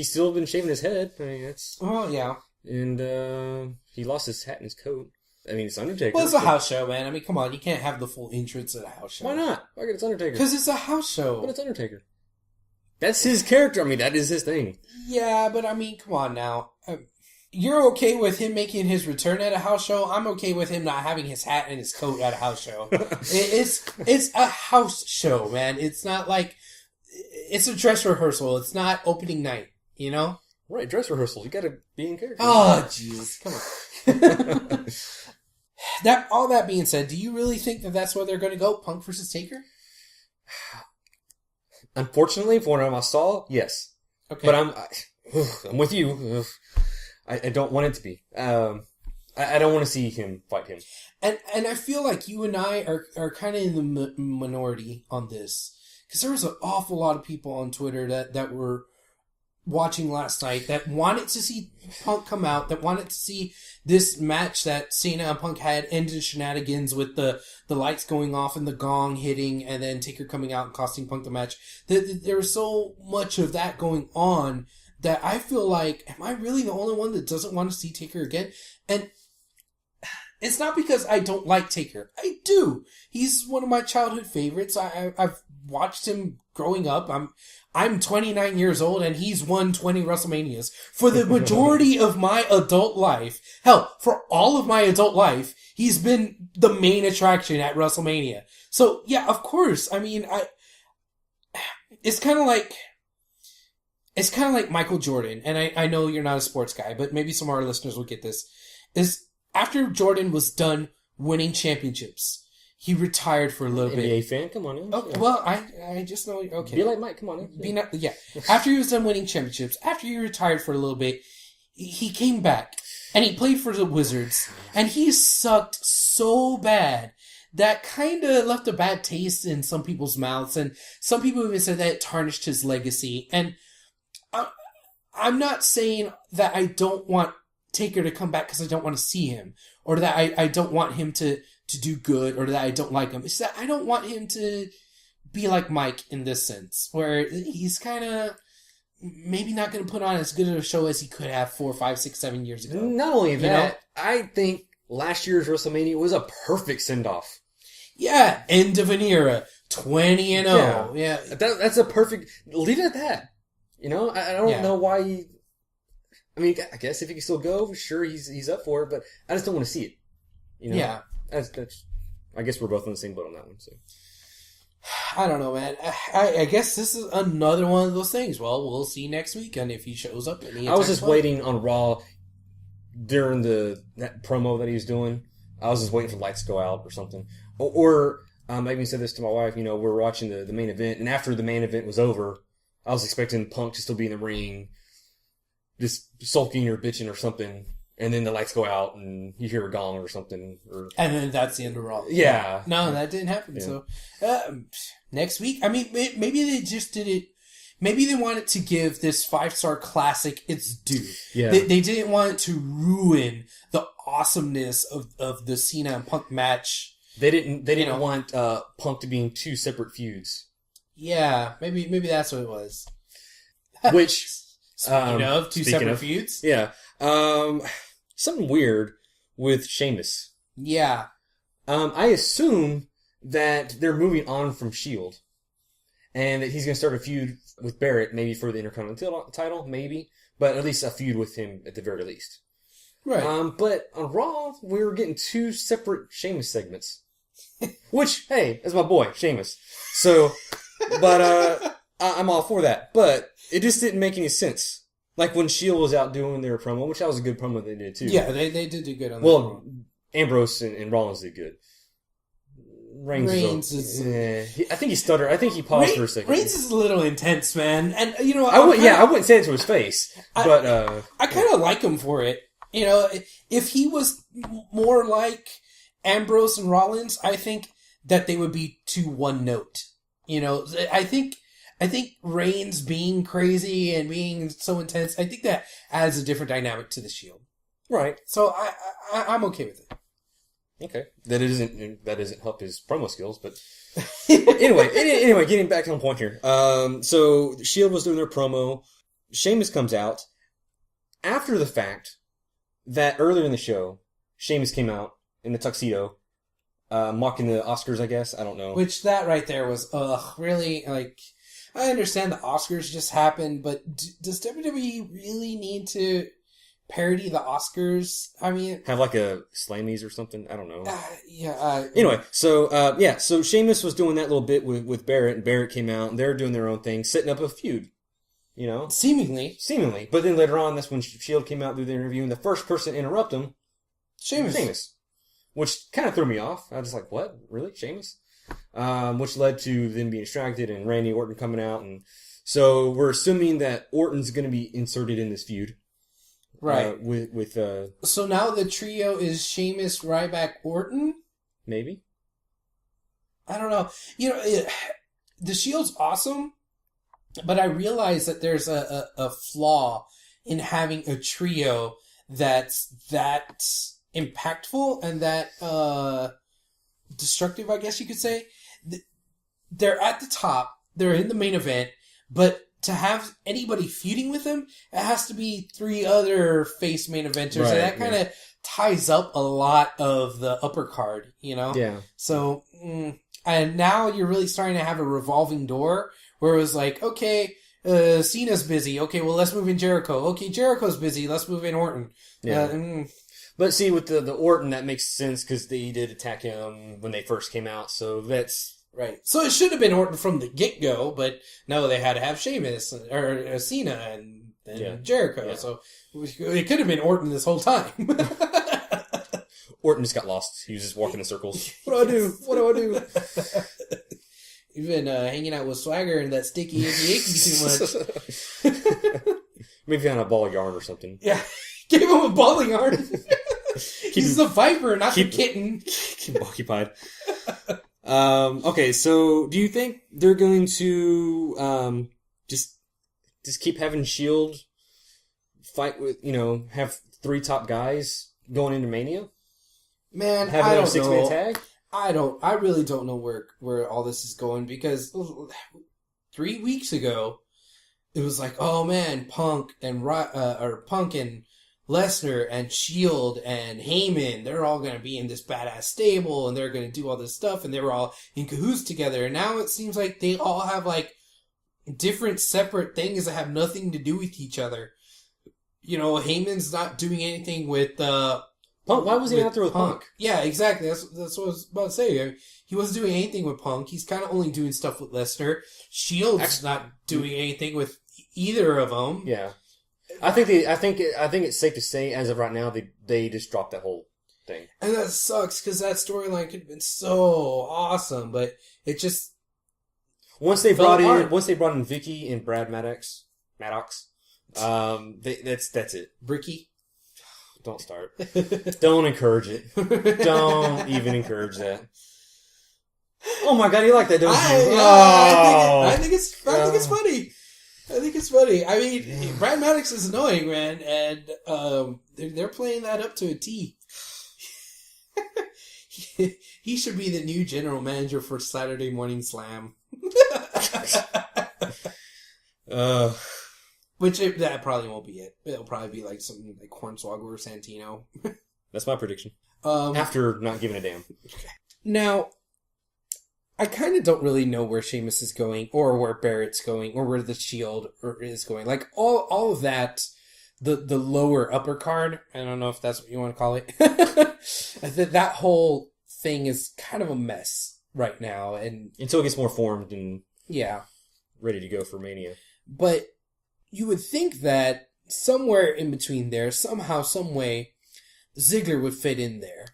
still been shaving his head. I mean, that's yeah. And he lost his hat and his coat. I mean, it's Undertaker. Well, it's a house show, man. I mean, come on, you can't have the full entrance at a house show. Why not? Why it's Undertaker? Because it's a house show. But it's Undertaker. That's his character. I mean, that is his thing. Yeah, but I mean, come on now. You're okay with him making his return at a house show. I'm okay with him not having his hat and his coat at a house show. It's a house show, man. It's not like it's a dress rehearsal. It's not opening night, you know? Right, dress rehearsal. You gotta be in character. Oh, jeez. Come on. All that being said, do you really think that that's where they're going to go? Punk versus Taker? Unfortunately, for what I saw, yes. Okay. But I'm with you. I don't want it to be. I don't want to see him fight him. And I feel like you and I are kind of in the minority on this. Because there was an awful lot of people on Twitter that were watching last night that wanted to see Punk come out, that wanted to see this match that Cena and Punk had end in shenanigans with the lights going off and the gong hitting and then Taker coming out and costing Punk the match. There was so much of that going on that I feel like, am I really the only one that doesn't want to see Taker again? And it's not because I don't like Taker. I do. He's one of my childhood favorites. I've watched him growing up. I'm 29 years old and he's won 20 WrestleManias. For the majority of my adult life, hell, for all of my adult life, he's been the main attraction at WrestleMania. So, yeah, of course. I mean, it's kind of like Michael Jordan, and I know you're not a sports guy, but maybe some of our listeners will get this, is after Jordan was done winning championships, he retired for a little bit. NBA fan, come on in. Oh, well, I just know, okay. Be like Mike, come on in. Yeah. After he was done winning championships, after he retired for a little bit, he came back, and he played for the Wizards, and he sucked so bad that kind of left a bad taste in some people's mouths, and some people even said that it tarnished his legacy, and I'm not saying that I don't want Taker to come back because I don't want to see him, or that I don't want him to do good, or that I don't like him. It's that I don't want him to be like Mike in this sense, where he's kind of maybe not going to put on as good of a show as he could have 4, 5, 6, 7 years ago. Not only that, I think last year's WrestleMania was a perfect send-off. Yeah, end of an era, 20-0. Yeah. That's a perfect. Leave it at that. You know, I don't know why. I mean, I guess if he can still go, sure, he's up for it. But I just don't want to see it. You know? Yeah. That's. I guess we're both on the same boat on that one. So. I don't know, man. I guess this is another one of those things. Well, we'll see next weekend if he shows up. I was just waiting on Raw during that promo that he was doing. I was just waiting for the lights to go out or something. Or I even said this to my wife. You know, we're watching the main event, and after the main event was over, I was expecting Punk to still be in the ring, just sulking or bitching or something, and then the lights go out and you hear a gong or something. And then that's the end of Raw. Yeah. No, that didn't happen. Yeah. So, next week, I mean, maybe they just did it. Maybe they wanted to give this 5-star classic its due. Yeah. They didn't want it to ruin the awesomeness of the Cena and Punk match. They didn't want Punk to be in 2 separate feuds. Yeah, maybe that's what it was. Which, Speaking of 2 separate feuds. Yeah. Something weird with Sheamus. Yeah. I assume that they're moving on from S.H.I.E.L.D. and that he's going to start a feud with Barrett, maybe for the Intercontinental title, maybe, but at least a feud with him at the very least. Right. But on Raw, we were getting 2 separate Sheamus segments. Which, hey, that's my boy, Sheamus. So, but I'm all for that. But it just didn't make any sense. Like when S.H.I.E.L.D. was out doing their promo, which that was a good promo they did too. Yeah, they did do good on that. Well, Ambrose and Rollins did good. Reigns is... I think he stuttered. I think he paused for a second. Reigns is a little intense, man. And, I wouldn't say it to his face. But I kind of like him for it. If he was more like Ambrose and Rollins, I think that they would be too one note. I think Reigns being crazy and being so intense, I think that adds a different dynamic to the Shield. Right. So I'm okay with it. Okay. That doesn't help his promo skills, but anyway, getting back on point here. So Shield was doing their promo. Sheamus comes out after the fact that earlier in the show, Sheamus came out in the tuxedo, mocking the Oscars, I guess. I don't know. Which that right there was, really, like, I understand the Oscars just happened, but does WWE really need to parody the Oscars? I mean... Have like a Slammies or something? I don't know. Anyway, so Sheamus was doing that little bit with Barrett, and Barrett came out, and they were doing their own thing, setting up a feud. Seemingly. But then later on, that's when S.H.I.E.L.D. came out, do the interview, and the first person to interrupt him, Sheamus. Which kind of threw me off. I was just like, what? Really? Sheamus? Which led to them being distracted and Randy Orton coming out. And so we're assuming that Orton's going to be inserted in this feud. Right. So now the trio is Sheamus, Ryback, Orton? Maybe. I don't know. The Shield's awesome, but I realize that there's a flaw in having a trio that's that impactful and that destructive, I guess you could say. They're at the top, they're in the main event, but to have anybody feuding with them, it has to be 3 other face main eventers, and that kind of ties up a lot of the upper card, Yeah. So, and now you're really starting to have a revolving door where it was like, okay, Cena's busy. Okay, well, let's move in Jericho. Okay, Jericho's busy. Let's move in Orton. Yeah. But see, with the Orton, that makes sense because they did attack him when they first came out. So that's... Right. So it should have been Orton from the get-go, but no, they had to have Sheamus or Cena and Jericho. Yeah. So it could have been Orton this whole time. Orton just got lost. He was just walking in circles. What do I do? You've been hanging out with Swagger and that sticky icky too much. Maybe on a ball of yarn or something. Yeah. Give him a ball of yarn. He's the viper, not the kitten. Keep him occupied. Okay, so do you think they're going to just keep having S.H.I.E.L.D. fight with, have 3 top guys going into Mania? Man, have I don't 6-man know. tag? I really don't know where all this is going, because 3 weeks ago it was like, oh man, Punk and Lesnar and S.H.I.E.L.D. and Heyman, they're all going to be in this badass stable and they're going to do all this stuff, and they were all in cahoots together. And now it seems like they all have like different separate things that have nothing to do with each other. Heyman's not doing anything with Punk. Why was he out there with Punk? Yeah, exactly. That's what I was about to say. He wasn't doing anything with Punk. He's kind of only doing stuff with Lesnar. S.H.I.E.L.D's not doing anything with either of them. Yeah. I think it's safe to say, as of right now, they just dropped that whole thing. And that sucks, because that storyline could have been so awesome, but it just... Once they brought in Vicky and Brad Maddox, that's it. Bricky. Don't start. Don't encourage it. Don't even encourage that. Oh my god, you like that, don't you? I think it's funny. I think it's funny. I mean, Brad Maddox is annoying, man, and they're playing that up to a T. He should be the new general manager for Saturday Morning Slam. That probably won't be it. It'll probably be like something like Hornswoggle or Santino. That's my prediction. After not giving a damn. Okay. Now, I kind of don't really know where Sheamus is going, or where Barrett's going, or where the Shield is going. Like, all of that, the lower upper card, I don't know if that's what you want to call it. That whole thing is kind of a mess right now. And until it gets more formed and yeah, ready to go for Mania. But you would think that somewhere in between there, somehow, some way, Ziggler would fit in there.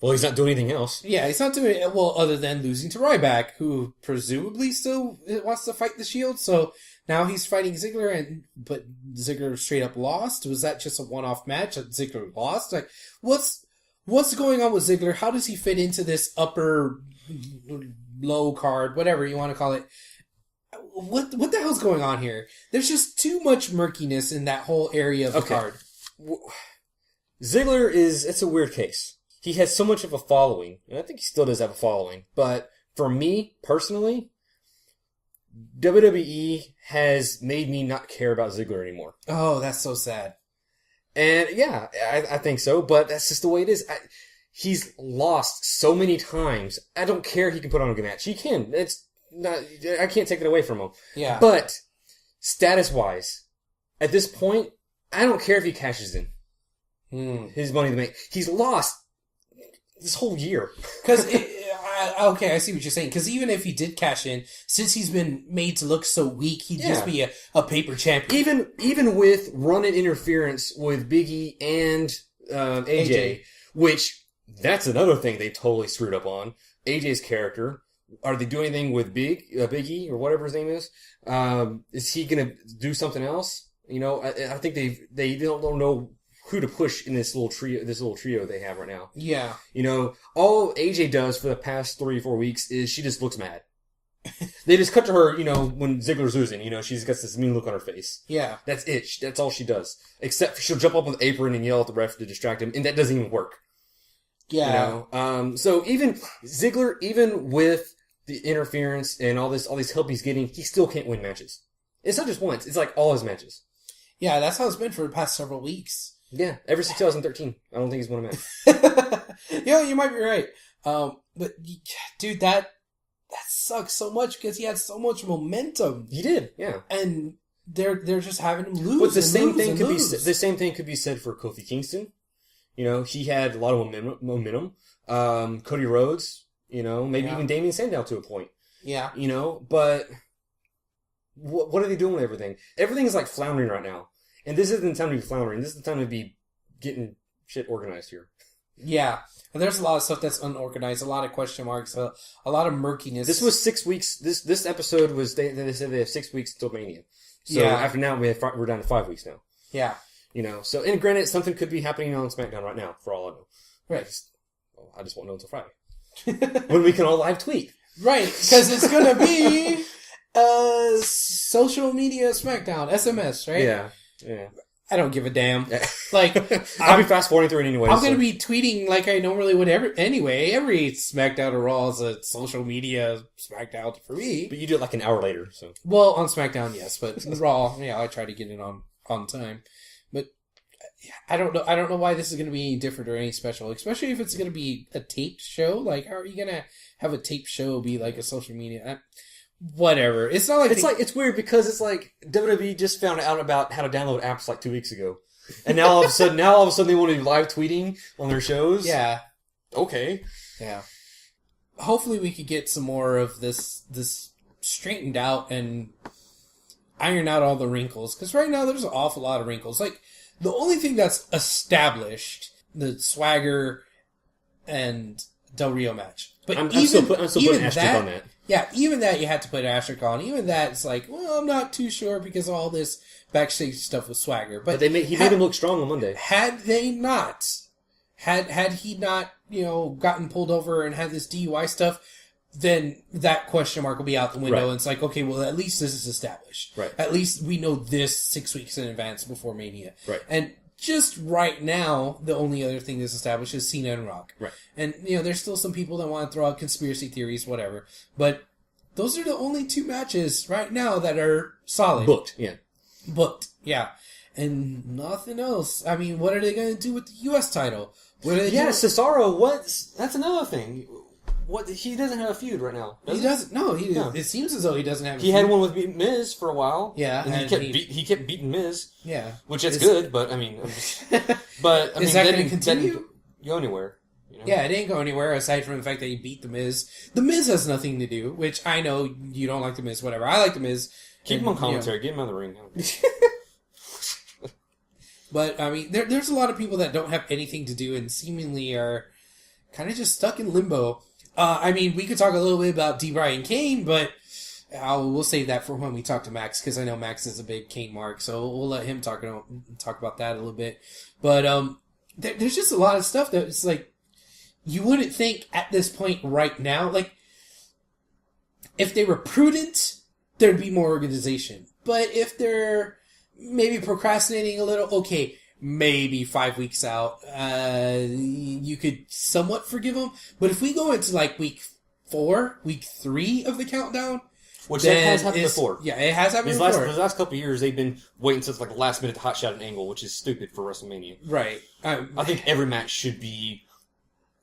Well, he's not doing anything else. Yeah, he's not doing it, well, other than losing to Ryback, who presumably still wants to fight the Shield. So now he's fighting Ziggler, but Ziggler straight up lost. Was that just a one-off match that Ziggler lost? Like, what's going on with Ziggler? How does he fit into this upper low card, whatever you want to call it? What the hell's going on here? There's just too much murkiness in that whole area of the card. Ziggler it's a weird case. He has so much of a following, and I think he still does have a following, but for me, personally, WWE has made me not care about Ziggler anymore. Oh, that's so sad. And yeah, I think so, but that's just the way it is. He's lost so many times. I don't care he can put on a good match. He can. I can't take it away from him. Yeah. But, status-wise, at this point, I don't care if he cashes in. His money to make. He's lost this whole year. Because, okay, I see what you're saying. Because even if he did cash in, since he's been made to look so weak, he'd just be a paper champion. Even with run-in interference with Big E and AJ, which, that's another thing they totally screwed up on. AJ's character. Are they doing anything with Big E or whatever his name is? Is he going to do something else? You know, I think they don't know who to push in this little trio they have right now. Yeah. You know, all AJ does for the past 3 or 4 weeks is she just looks mad. They just cut to her, you know, when Ziggler's losing, you know, she's got this mean look on her face. Yeah. That's it. That's all she does. Except she'll jump up on the apron and yell at the ref to distract him, and that doesn't even work. Yeah. You know? So even Ziggler, even with the interference and all this help he's getting, he still can't win matches. It's not just once. It's like all his matches. Yeah, that's how it's been for the past several weeks. Yeah, ever since 2013. I don't think he's won a match. Yeah, you might be right. But, dude, that sucks so much because he had so much momentum. He did, yeah. And they're just having him lose. But the same thing could be said for Kofi Kingston. You know, he had a lot of momentum. Cody Rhodes, you know, maybe even Damien Sandow to a point. Yeah. You know, but what are they doing with everything? Everything is like floundering right now. And this isn't the time to be floundering. This is the time to be getting shit organized here. Yeah. And there's a lot of stuff that's unorganized, a lot of question marks, a lot of murkiness. This was 6 weeks. This episode was, they said they have 6 weeks until Mania. So after now, we're down to 5 weeks now. Yeah. You know, so, and granted, something could be happening on SmackDown right now, for all I know. Right. I just won't know until Friday. When we can all live tweet. Right, because it's going to be social media SmackDown, SMS, right? Yeah. I don't give a damn. Like, I'll be fast forwarding through it anyway. I'm going to be tweeting like I normally would anyway. Every SmackDown or Raw is a social media SmackDown for me. But you do it like an hour later, so. Well, on SmackDown, yes, but Raw, I try to get it on time. But I don't know why this is going to be any different or any special, especially if it's going to be a taped show. Like, how are you going to have a taped show be like a social media? Whatever. It's not like it's weird because it's like WWE just found out about how to download apps like 2 weeks ago, and now all of a sudden they want to do live tweeting on their shows. Yeah. Okay. Yeah. Hopefully we could get some more of this straightened out and iron out all the wrinkles, because right now there's an awful lot of wrinkles. Like, the only thing that's established, the Swagger and Del Rio match. But I'm still putting asterisk on that. Yeah, even that you had to put an asterisk on. Even that, it's like, well, I'm not too sure because of all this backstage stuff with Swagger. But he made him look strong on Monday. Had he not, gotten pulled over and had this DUI stuff, then that question mark will be out the window. Right. And it's like, okay, well, at least this is established. Right. At least we know this 6 weeks in advance before Mania. Right. And just right now, the only other thing that's established is Cena and Rock. Right. And, there's still some people that want to throw out conspiracy theories, whatever. But those are the only 2 matches right now that are solid. Booked, yeah. And nothing else. I mean, what are they going to do with the U.S. title? What are they doing? Cesaro, that's another thing. He doesn't have a feud right now. He doesn't. No, it seems as though he doesn't have. He had one with Miz for a while. Yeah, and he kept beating Miz. Yeah, which is good, but I mean, is that going to continue? Didn't go anywhere. Yeah, it didn't go anywhere aside from the fact that he beat the Miz. The Miz has nothing to do, which I know you don't like the Miz. Whatever, I like the Miz. Keep him on commentary. Get him out of the ring. But I mean, there's a lot of people that don't have anything to do and seemingly are kind of just stuck in limbo. I mean, we could talk a little bit about D-Bryan Kane, but we'll save that for when we talk to Max, because I know Max is a big Kane mark, so we'll let him talk about that a little bit. But there's just a lot of stuff that it's like, you wouldn't think at this point right now, like, if they were prudent, there'd be more organization. But if they're maybe procrastinating a little, okay, maybe 5 weeks out, you could somewhat forgive them. But if we go into like week 3 of the countdown, which that has happened before. Yeah, it has happened before. The last couple of years, they've been waiting since like the last minute to hot shot an angle, which is stupid for WrestleMania. Right. I think every match should be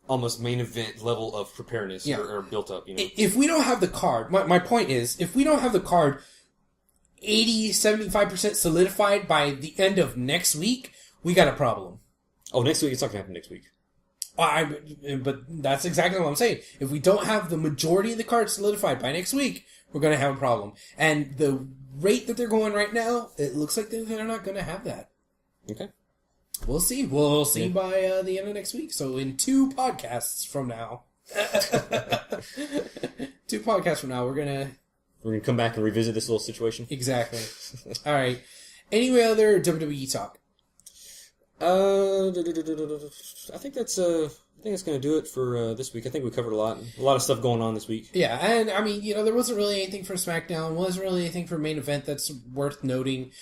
almost main event level of preparedness or built up. If we don't have the card, my point is, if we don't have the card 75% solidified by the end of next week, we got a problem. Oh, next week? It's not going to happen next week. But that's exactly what I'm saying. If we don't have the majority of the cards solidified by next week, we're going to have a problem. And the rate that they're going right now, it looks like they're not going to have that. Okay. We'll see. We'll see by the end of next week. So in 2 podcasts from now, 2 podcasts from now, we're going to come back and revisit this little situation. Exactly. All right. Any other WWE talk? I think that's going to do it for this week. I think we covered a lot of stuff going on this week. Yeah, and I mean, there wasn't really anything for SmackDown, wasn't really anything for main event that's worth noting,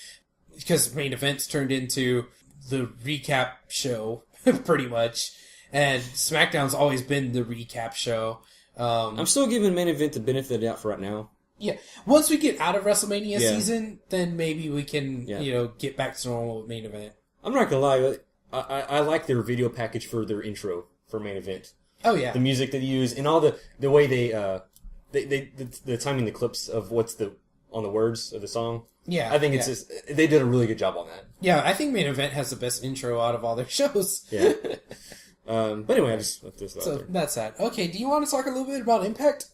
because main events turned into the recap show pretty much, and SmackDown's always been the recap show. I'm still giving main event the benefit of the doubt for right now. Yeah, once we get out of WrestleMania season, then maybe we can get back to normal with main event. I'm not gonna lie, I like their video package for their intro for main event. Oh yeah, the music they use and all the way the timing the clips of what's on the words of the song. Yeah, I think it's just they did a really good job on that. Yeah, I think main event has the best intro out of all their shows. Yeah. But anyway, I just left this out there. That's that. Okay, do you want to talk a little bit about Impact?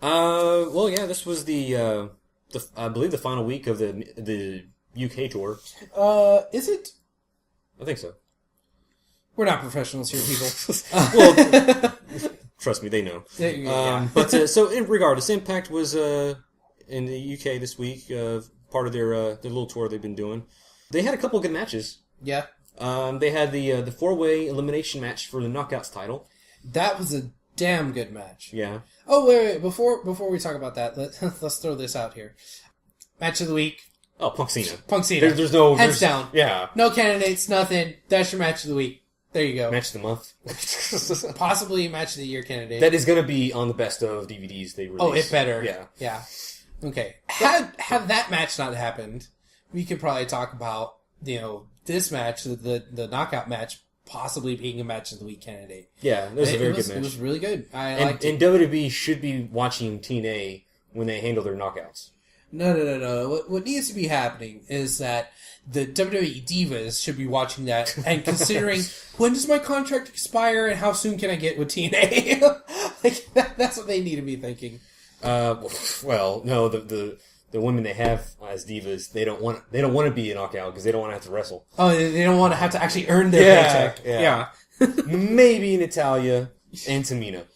Well, yeah, this was the I believe the final week of the UK tour. Is it? I think so. We're not professionals here, people. Well, trust me, they know. Yeah. But so, regardless, Impact was in the UK this week. Part of their little tour they've been doing. They had a couple of good matches. Yeah. They had the 4-way elimination match for the Knockouts title. That was a damn good match. Yeah. Oh wait! Before we talk about that, let's throw this out here. Match of the week. Oh, Punk Cena. Punk Cena. There's no... Hands down. Yeah. No candidates, nothing. That's your match of the week. There you go. Match of the month. Possibly match of the year candidate. That is going to be on the best of DVDs they release. Oh, it better. Yeah. Yeah. Okay. Had that match not happened, we could probably talk about, this match, the knockout match, possibly being a match of the week candidate. Yeah, it was a very good match. It was really good. I liked it. And WWE should be watching TNA when they handle their knockouts. No. What needs to be happening is that the WWE Divas should be watching that and considering, when does my contract expire and how soon can I get with TNA? That's what they need to be thinking. Well, no, the women they have as divas, they don't want to be a knockout because they don't want to have to wrestle. Oh, they don't want to have to actually earn their paycheck. Yeah. Maybe Natalia and Tamina.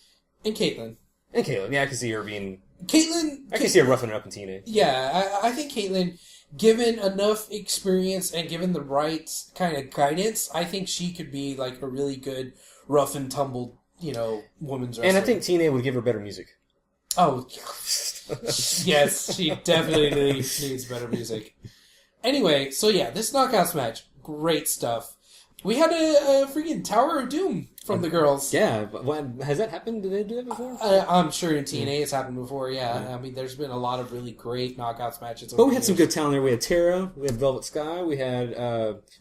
And Caitlyn. Yeah, I can see her being Caitlyn... I can see her roughing it up in TNA. Yeah, I think Caitlyn, given enough experience and given the right kind of guidance, I think she could be like a really good rough and tumble, women's wrestler. And I think TNA would give her better music. Oh, yes, she definitely needs better music. Anyway, so yeah, this Knockouts match, great stuff. We had a freaking Tower of Doom from the girls. Yeah, has that happened? Did they do that before? I'm sure in TNA it's happened before, yeah. I mean, there's been a lot of really great Knockouts matches. But we had some good talent there. We had Tara, we had Velvet Sky, we had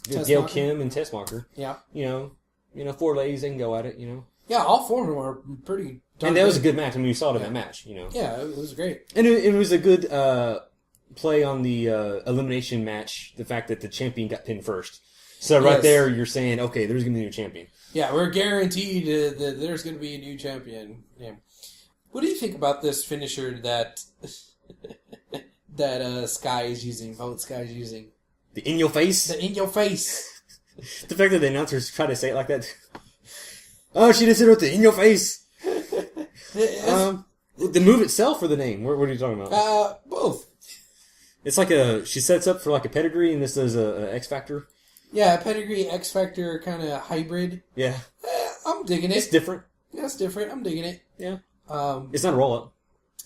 Gail Kim and Tessmacher. Yeah. 4 ladies, they can go at it, Yeah, all 4 of them are pretty darn And that good. was a good match. I mean, you saw it in that match, Yeah, it was great. And it was a good play on the elimination match, the fact that the champion got pinned first. So right there, you're saying, okay, there's going to be a new champion. Yeah, we're guaranteed that there's going to be a new champion. Yeah. What do you think about this finisher that Sky is using, Velvet Sky is using? The in your face? The in your face. The fact that the announcers try to say it like that. Oh, she just hit her with the in your face. The move itself or the name? What are you talking about? Both. It's like she sets up for like a pedigree, and this is a X Factor. Yeah, a pedigree X Factor kind of hybrid. Yeah. I'm digging it. It's different. Yeah, it's different. I'm digging it. Yeah. It's not a roll-up.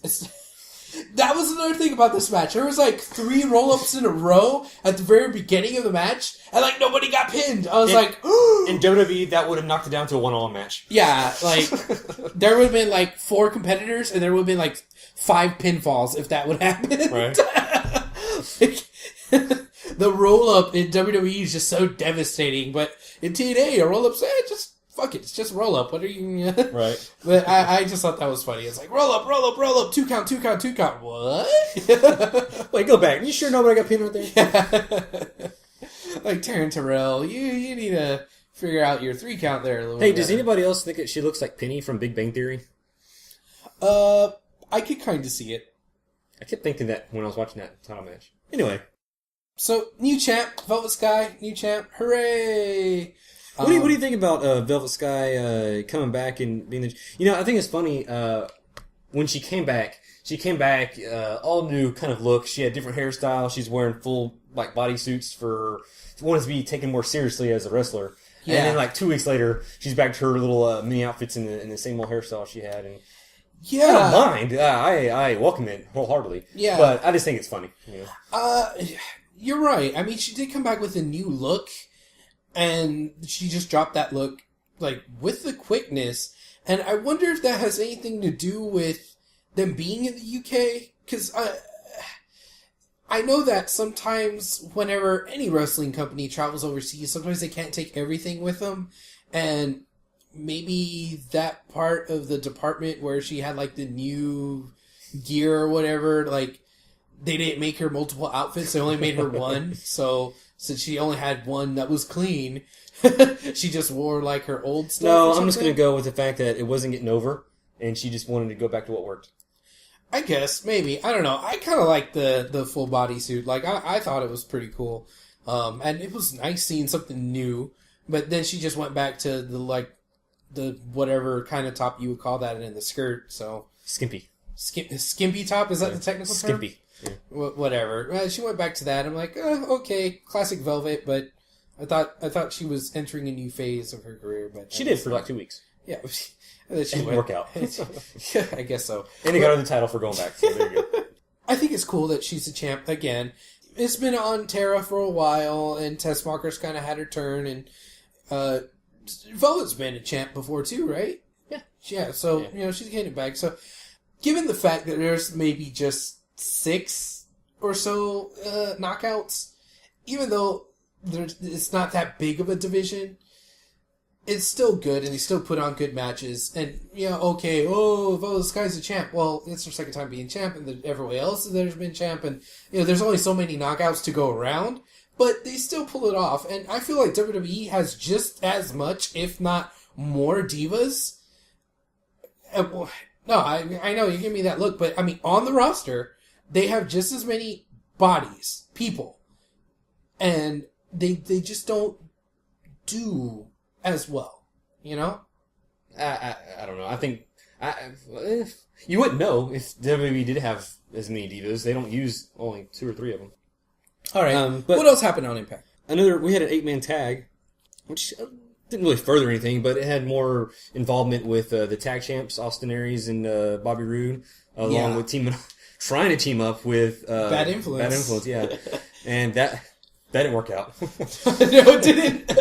That was another thing about this match. There was like 3 roll-ups in a row at the very beginning of the match, and like nobody got pinned. I was like, in WWE, that would have knocked it down to a 1-on-1 match. Yeah, like there would have been like 4 competitors, and there would have been like 5 pinfalls if that would happen. Right. The roll-up in WWE is just so devastating, but in TNA, a roll-up's just fuck it, it's just roll-up. What are you... Right. But I just thought that was funny. It's like, roll-up, 2 count, 2 count, 2 count. What? Wait, go back. You sure nobody got pinned right there? Yeah. Like, Taryn Terrell, you need to figure out your 3 count there a little bit. Hey, does anybody else think that she looks like Penny from Big Bang Theory? I could kind of see it. I kept thinking that when I was watching that title match. Anyway. So, new champ, Velvet Sky, new champ, hooray! What do you think about Velvet Sky coming back and being the... I think it's funny, when she came back all new kind of look. She had different hairstyle. She's wearing full like bodysuits for... wanted to be taken more seriously as a wrestler. Yeah. And then like 2 weeks later, she's back to her little mini outfits in the same old hairstyle she had. And yeah. I don't mind. I welcome it wholeheartedly. Yeah. But I just think it's funny. You're right. I mean, she did come back with a new look, and she just dropped that look, like, with the quickness. And I wonder if that has anything to do with them being in the UK, because I know that sometimes whenever any wrestling company travels overseas, sometimes they can't take everything with them, and maybe that part of the department where she had, like, the new gear or whatever, like, they didn't make her multiple outfits, they only made her one, so since she only had one that was clean, she just wore, like, her old stuff. No, I'm just going to go with the fact that it wasn't getting over, and she just wanted to go back to what worked. I guess, maybe. I don't know. I kind of like the full bodysuit. Like, I thought it was pretty cool. And it was nice seeing something new, but then she just went back to the whatever kind of top you would call that in the skirt, so... Skimpy. Skimpy top? Is that the technical term? Skimpy. Yeah. Whatever. She went back to that. I'm like, okay, classic Velvet, but I thought she was entering a new phase of her career. But she did for like 2 weeks. Yeah. She went work out. Yeah, I guess so. And they got her the title for going back, so there you go. I think it's cool that she's a champ again. It's been on Tara for a while, and Tessmacher's kind of had her turn, and Velvet's been a champ before too, right? Yeah. Yeah, so, she's getting it back. So, given the fact that there's maybe just 6 or so knockouts, even though it's not that big of a division, it's still good, and they still put on good matches. And, okay, this guy's a champ. Well, it's her second time being champ, and everybody else there's been champ, and, there's only so many knockouts to go around, but they still pull it off. And I feel like WWE has just as much, if not more, divas. No, I know, you give me that look, but, I mean, on the roster, they have just as many bodies, people, and they just don't do as well, I don't know. I think You wouldn't know if WWE did have as many divas. They don't use only 2 or 3 of them. All right. But what else happened on Impact? we had an 8-man tag, which didn't really further anything, but it had more involvement with the tag champs, Austin Aries and Bobby Roode, along with trying to team up with Bad Influence. Bad Influence, yeah. And that didn't work out. No, it didn't.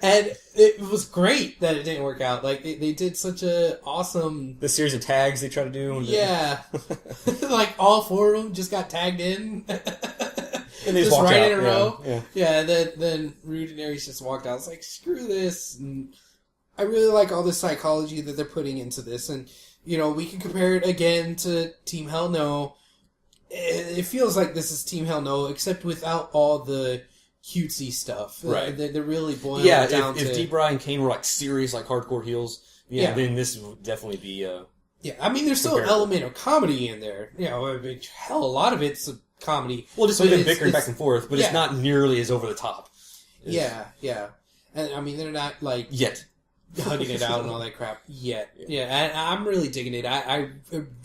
And it was great that it didn't work out. Like, they did such a awesome... The series of tags they try to do. Yeah. Like, all 4 of them just got tagged in. And they just right out. in a row. Yeah. Then Rude and Aries just walked out. It's like, screw this. And I really like all the psychology that they're putting into this. And, we can compare it again to Team Hell No. It feels like this is Team Hell No, except without all the cutesy stuff. Right. They're really boiling it down to... if D-Bry and Kane were like serious, like hardcore heels, then this would definitely be... yeah, I mean, there's still an element of comedy in there. Hell, a lot of it's comedy. Well, just with them bickering back and forth, but it's not nearly as over the top. Yeah. And, I mean, they're not, like... Yet. Hugging it out and all that crap yet. Yeah, and I'm really digging it. I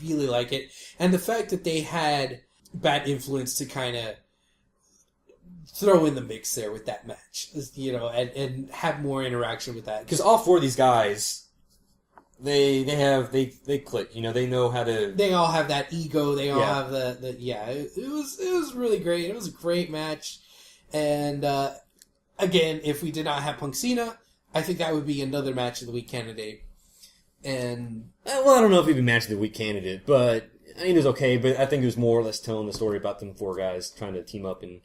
really like it. And the fact that they had Bad Influence to kind of throw in the mix there with that match, and have more interaction with that. Because all 4 of these guys, they click. They know how to... They all have that ego. They all have it was really great. It was a great match. And, again, if we did not have Punk Cena, I think that would be another match of the week candidate. And well, I don't know if he'd be match of the week candidate, but I mean, it was okay. But I think it was more or less telling the story about them 4 guys trying to team up, and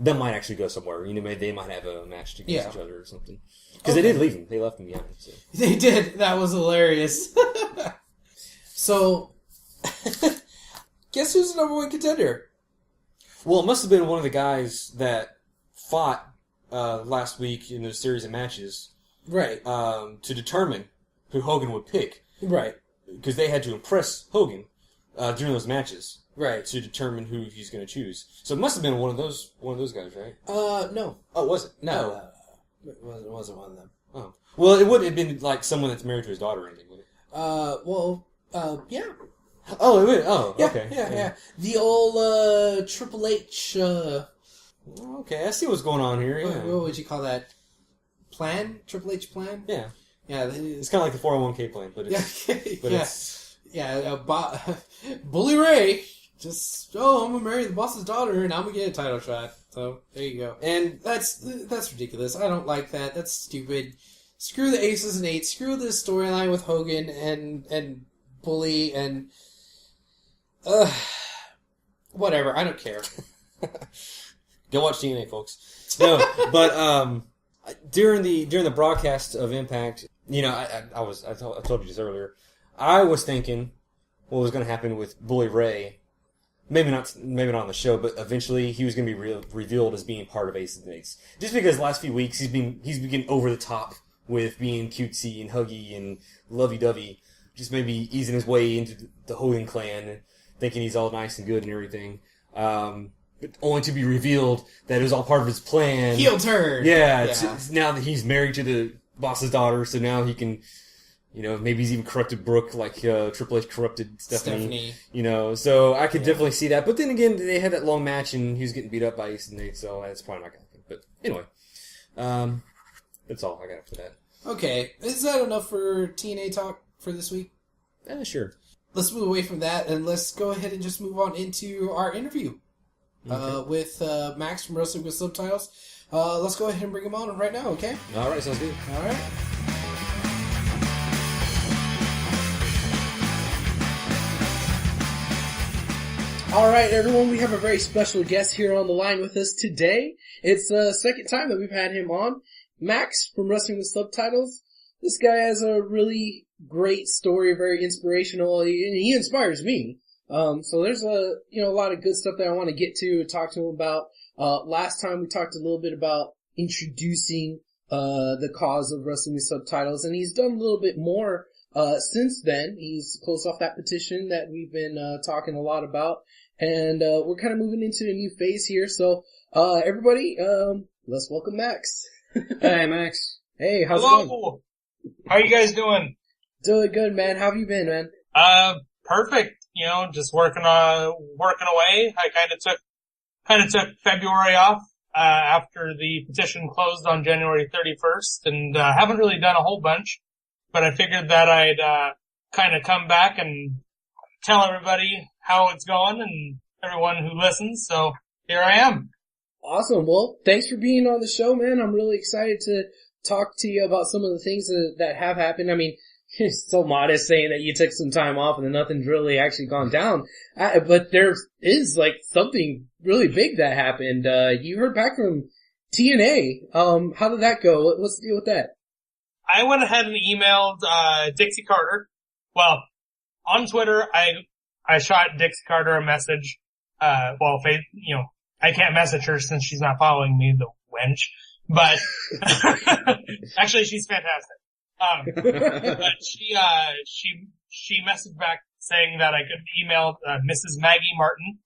that might actually go somewhere. They might have a match against each other or something. Because they did leave him. They left him behind. So. They did. That was hilarious. So, guess who's the number 1 contender? Well, it must have been one of the guys that fought last week in a series of matches. Right. To determine who Hogan would pick. Right. Because they had to impress Hogan during those matches. Right. To determine who he's going to choose. So it must have been one of those guys, right? No. Oh, was it? No. It wasn't one of them. Oh. Well, it wouldn't have been like someone that's married to his daughter or anything, would it? Yeah. Oh, it would? Oh, yeah, okay. Yeah. The old Triple H... Okay, I see what's going on here. Yeah. What would you call that? Plan? Triple H plan? Yeah. Yeah. It's kind of like the 401k plan, but it's... Bully Ray just, I'm going to marry the boss's daughter and I'm going to get a title shot. So, there you go. And that's ridiculous. I don't like that. That's stupid. Screw the Aces and Eights. Screw this storyline with Hogan and Bully and... whatever. I don't care. Go watch TNA, folks. No, but during the broadcast of Impact, I told you this earlier. I was thinking what was going to happen with Bully Ray. Maybe not on the show, but eventually he was going to be revealed as being part of Aces and Eights. Just because the last few weeks he's been getting over the top with being cutesy and huggy and lovey-dovey, just maybe easing his way into the Hogan clan and thinking he's all nice and good and everything. But only to be revealed that it was all part of his plan. Heel turn. Yeah. Now that he's married to the boss's daughter, so now he can, maybe he's even corrupted Brooke like Triple H corrupted Stephanie. So I could definitely see that. But then again, they had that long match and he was getting beat up by Ace and Nate, so that's probably not going to happen. But anyway, that's all I got for that. Okay. Is that enough for TNA talk for this week? Sure. Let's move away from that and let's go ahead and just move on into our interview. Okay. With Max from Wrestling With Subtitles. Let's go ahead and bring him on right now, okay? All right, sounds good. All right. All right, everyone, we have a very special guest here on the line with us today. It's the second time that we've had him on. Max from Wrestling With Subtitles. This guy has a really great story, very inspirational, and he inspires me. So there's a lot of good stuff that I want to get to talk to him about. Last time we talked a little bit about introducing, the cause of Wrestling With Subtitles, and he's done a little bit more, since then. He's closed off that petition that we've been, talking a lot about, and, we're kind of moving into a new phase here. So, everybody, let's welcome Max. Hey, Max. Hey, how's it Hello. going? How are you guys doing? Doing good, man. How have you been, man? Perfect. Just working away. I kind of took February off, after the petition closed on January 31st, and, haven't really done a whole bunch, but I figured that I'd, kind of come back and tell everybody how it's going and everyone who listens. So here I am. Awesome. Well, thanks for being on the show, man. I'm really excited to talk to you about some of the things that have happened. I mean, it's so modest saying that you took some time off and then nothing's really actually gone down. But there is like something really big that happened. You heard back from TNA. How did that go? What's the deal with that? I went ahead and emailed, Dixie Carter. Well, on Twitter, I shot Dixie Carter a message. I can't message her since she's not following me, the wench. But, actually she's fantastic. But she messaged back saying that I could email, Mrs. Maggie Martin.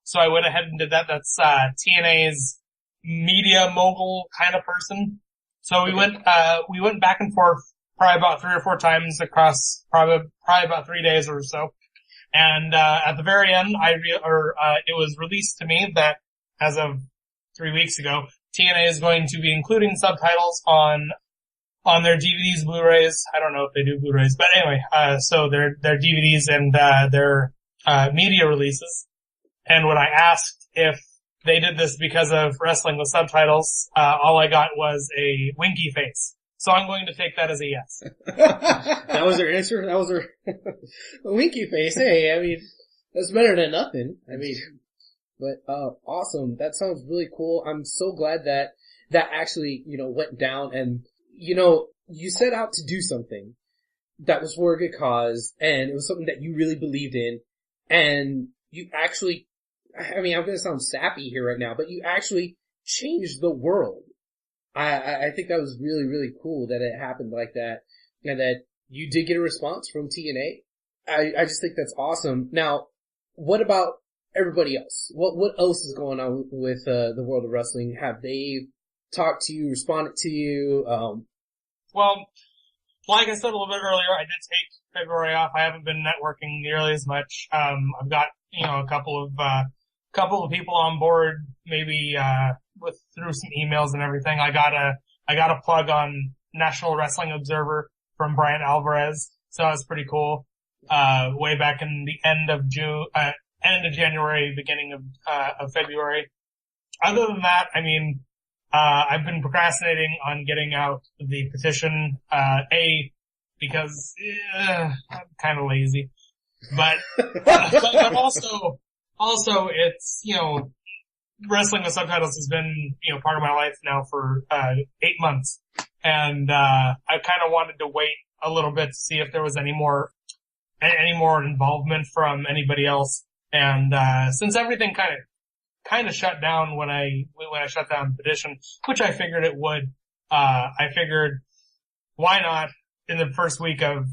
So I went ahead and did that. That's, TNA's media mogul kind of person. So we went back and forth probably about 3 or 4 times across probably about 3 days or so. And, at the very end, it was released to me that as of 3 weeks ago, TNA is going to be including subtitles on their DVDs, Blu-rays. I don't know if they do Blu-rays, but anyway, so their DVDs and, their, media releases. And when I asked if they did this because of Wrestling With Subtitles, all I got was a winky face. So I'm going to take that as a yes. That was their answer? That was their a winky face. Hey, I mean, that's better than nothing. I mean, but, awesome. That sounds really cool. I'm so glad that actually, went down and, you set out to do something that was for a good cause and it was something that you really believed in and you actually, I mean, I'm gonna sound sappy here right now, but you actually changed the world. I think that was really, really cool that it happened like that and that you did get a response from TNA. I just think that's awesome. Now, what about everybody else? What else is going on with the world of wrestling? Have they talked to you, responded to you? Well, like I said a little bit earlier, I did take February off. I haven't been networking nearly as much. I've got, a couple of people on board, maybe, through some emails and everything. I got a plug on National Wrestling Observer from Brian Alvarez. So that was pretty cool. Way back in the end of January, beginning of February. Other than that, I mean, I've been procrastinating on getting out the petition, because, I'm kind of lazy. But also it's, Wrestling With Subtitles has been, part of my life now for, 8 months. And, I kind of wanted to wait a little bit to see if there was any more involvement from anybody else. And, since everything kind of shut down when I shut down the petition, which I figured it would, I figured why not in the first week of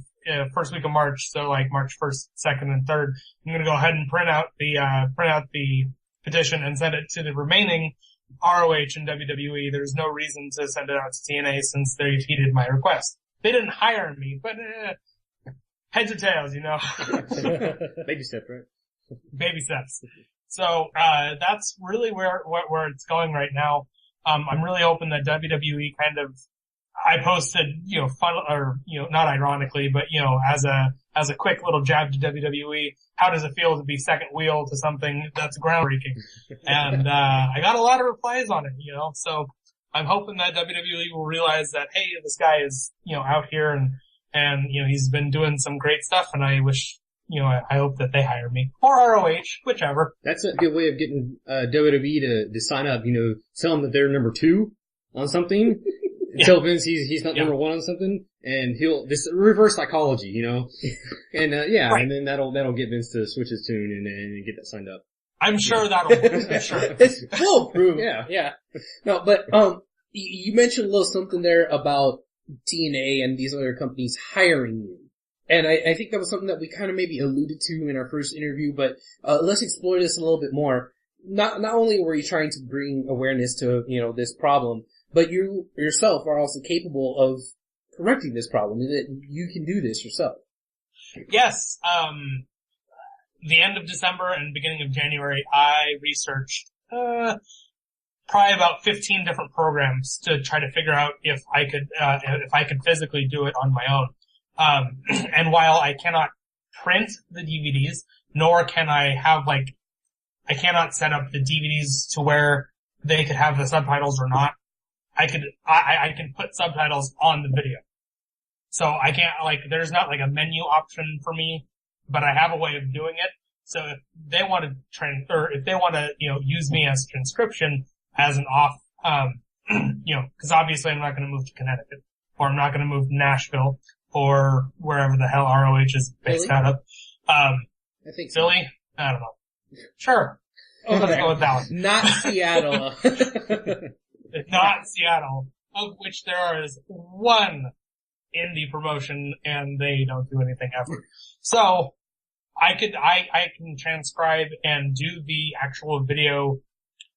March, so like March 1st, 2nd, and 3rd, I'm gonna go ahead and print out the petition and send it to the remaining ROH and WWE. There's no reason to send it out to TNA since they heeded my request. They didn't hire me, but heads or tails, Baby step, right? Baby steps. So that's really where it's going right now. I'm really hoping that WWE I posted, fun, or, not ironically, but, as a quick little jab to WWE, how does it feel to be second wheel to something that's groundbreaking? And, I got a lot of replies on it, so I'm hoping that WWE will realize that, hey, this guy is, out here and, he's been doing some great stuff and I wish, I hope that they hire me. Or ROH, whichever. That's a good way of getting, WWE to sign up, tell them that they're number 2 on something. Yeah. Tell Vince he's not number 1 on something, and this reverse psychology, and right. And then that'll get Vince to switch his tune and get that signed up. I'm sure that'll work. Sure. It's foolproof. Yeah. No, but you mentioned a little something there about TNA and these other companies hiring you. And I think that was something that we kind of maybe alluded to in our first interview, but let's explore this a little bit more. Not only were you trying to bring awareness to, this problem, but you yourself are also capable of correcting this problem, that you can do this yourself. Yes, the end of December and beginning of January, I researched, probably about 15 different programs to try to figure out if I could physically do it on my own. And while I cannot print the DVDs, nor can I have I cannot set up the DVDs to where they could have the subtitles or not. I can put subtitles on the video. So I can't, there's not a menu option for me, but I have a way of doing it. So if they want to if they want to, use me as transcription as an off, cause obviously I'm not going to move to Connecticut, or I'm not going to move to Nashville, or wherever the hell ROH is based out of. I think so. Philly? I don't know. Sure. Let's go with that one. Not Seattle. Not Seattle, of which there is one indie promotion and they don't do anything ever. So I can transcribe and do the actual video,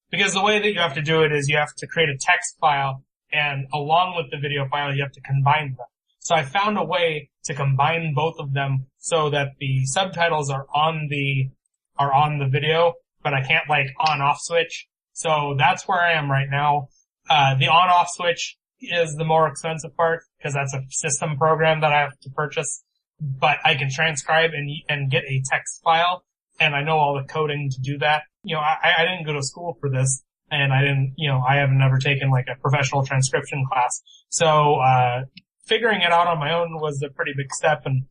because the way that you have to do it is you have to create a text file, and along with the video file you have to combine them. So I found a way to combine both of them so that the subtitles are on the video, but I can't on-off switch. So that's where I am right now. The on-off switch is the more expensive part, because that's a system program that I have to purchase. But I can transcribe and get a text file, and I know all the coding to do that. I didn't go to school for this, and I haven't never taken a professional transcription class. So, figuring it out on my own was a pretty big step, and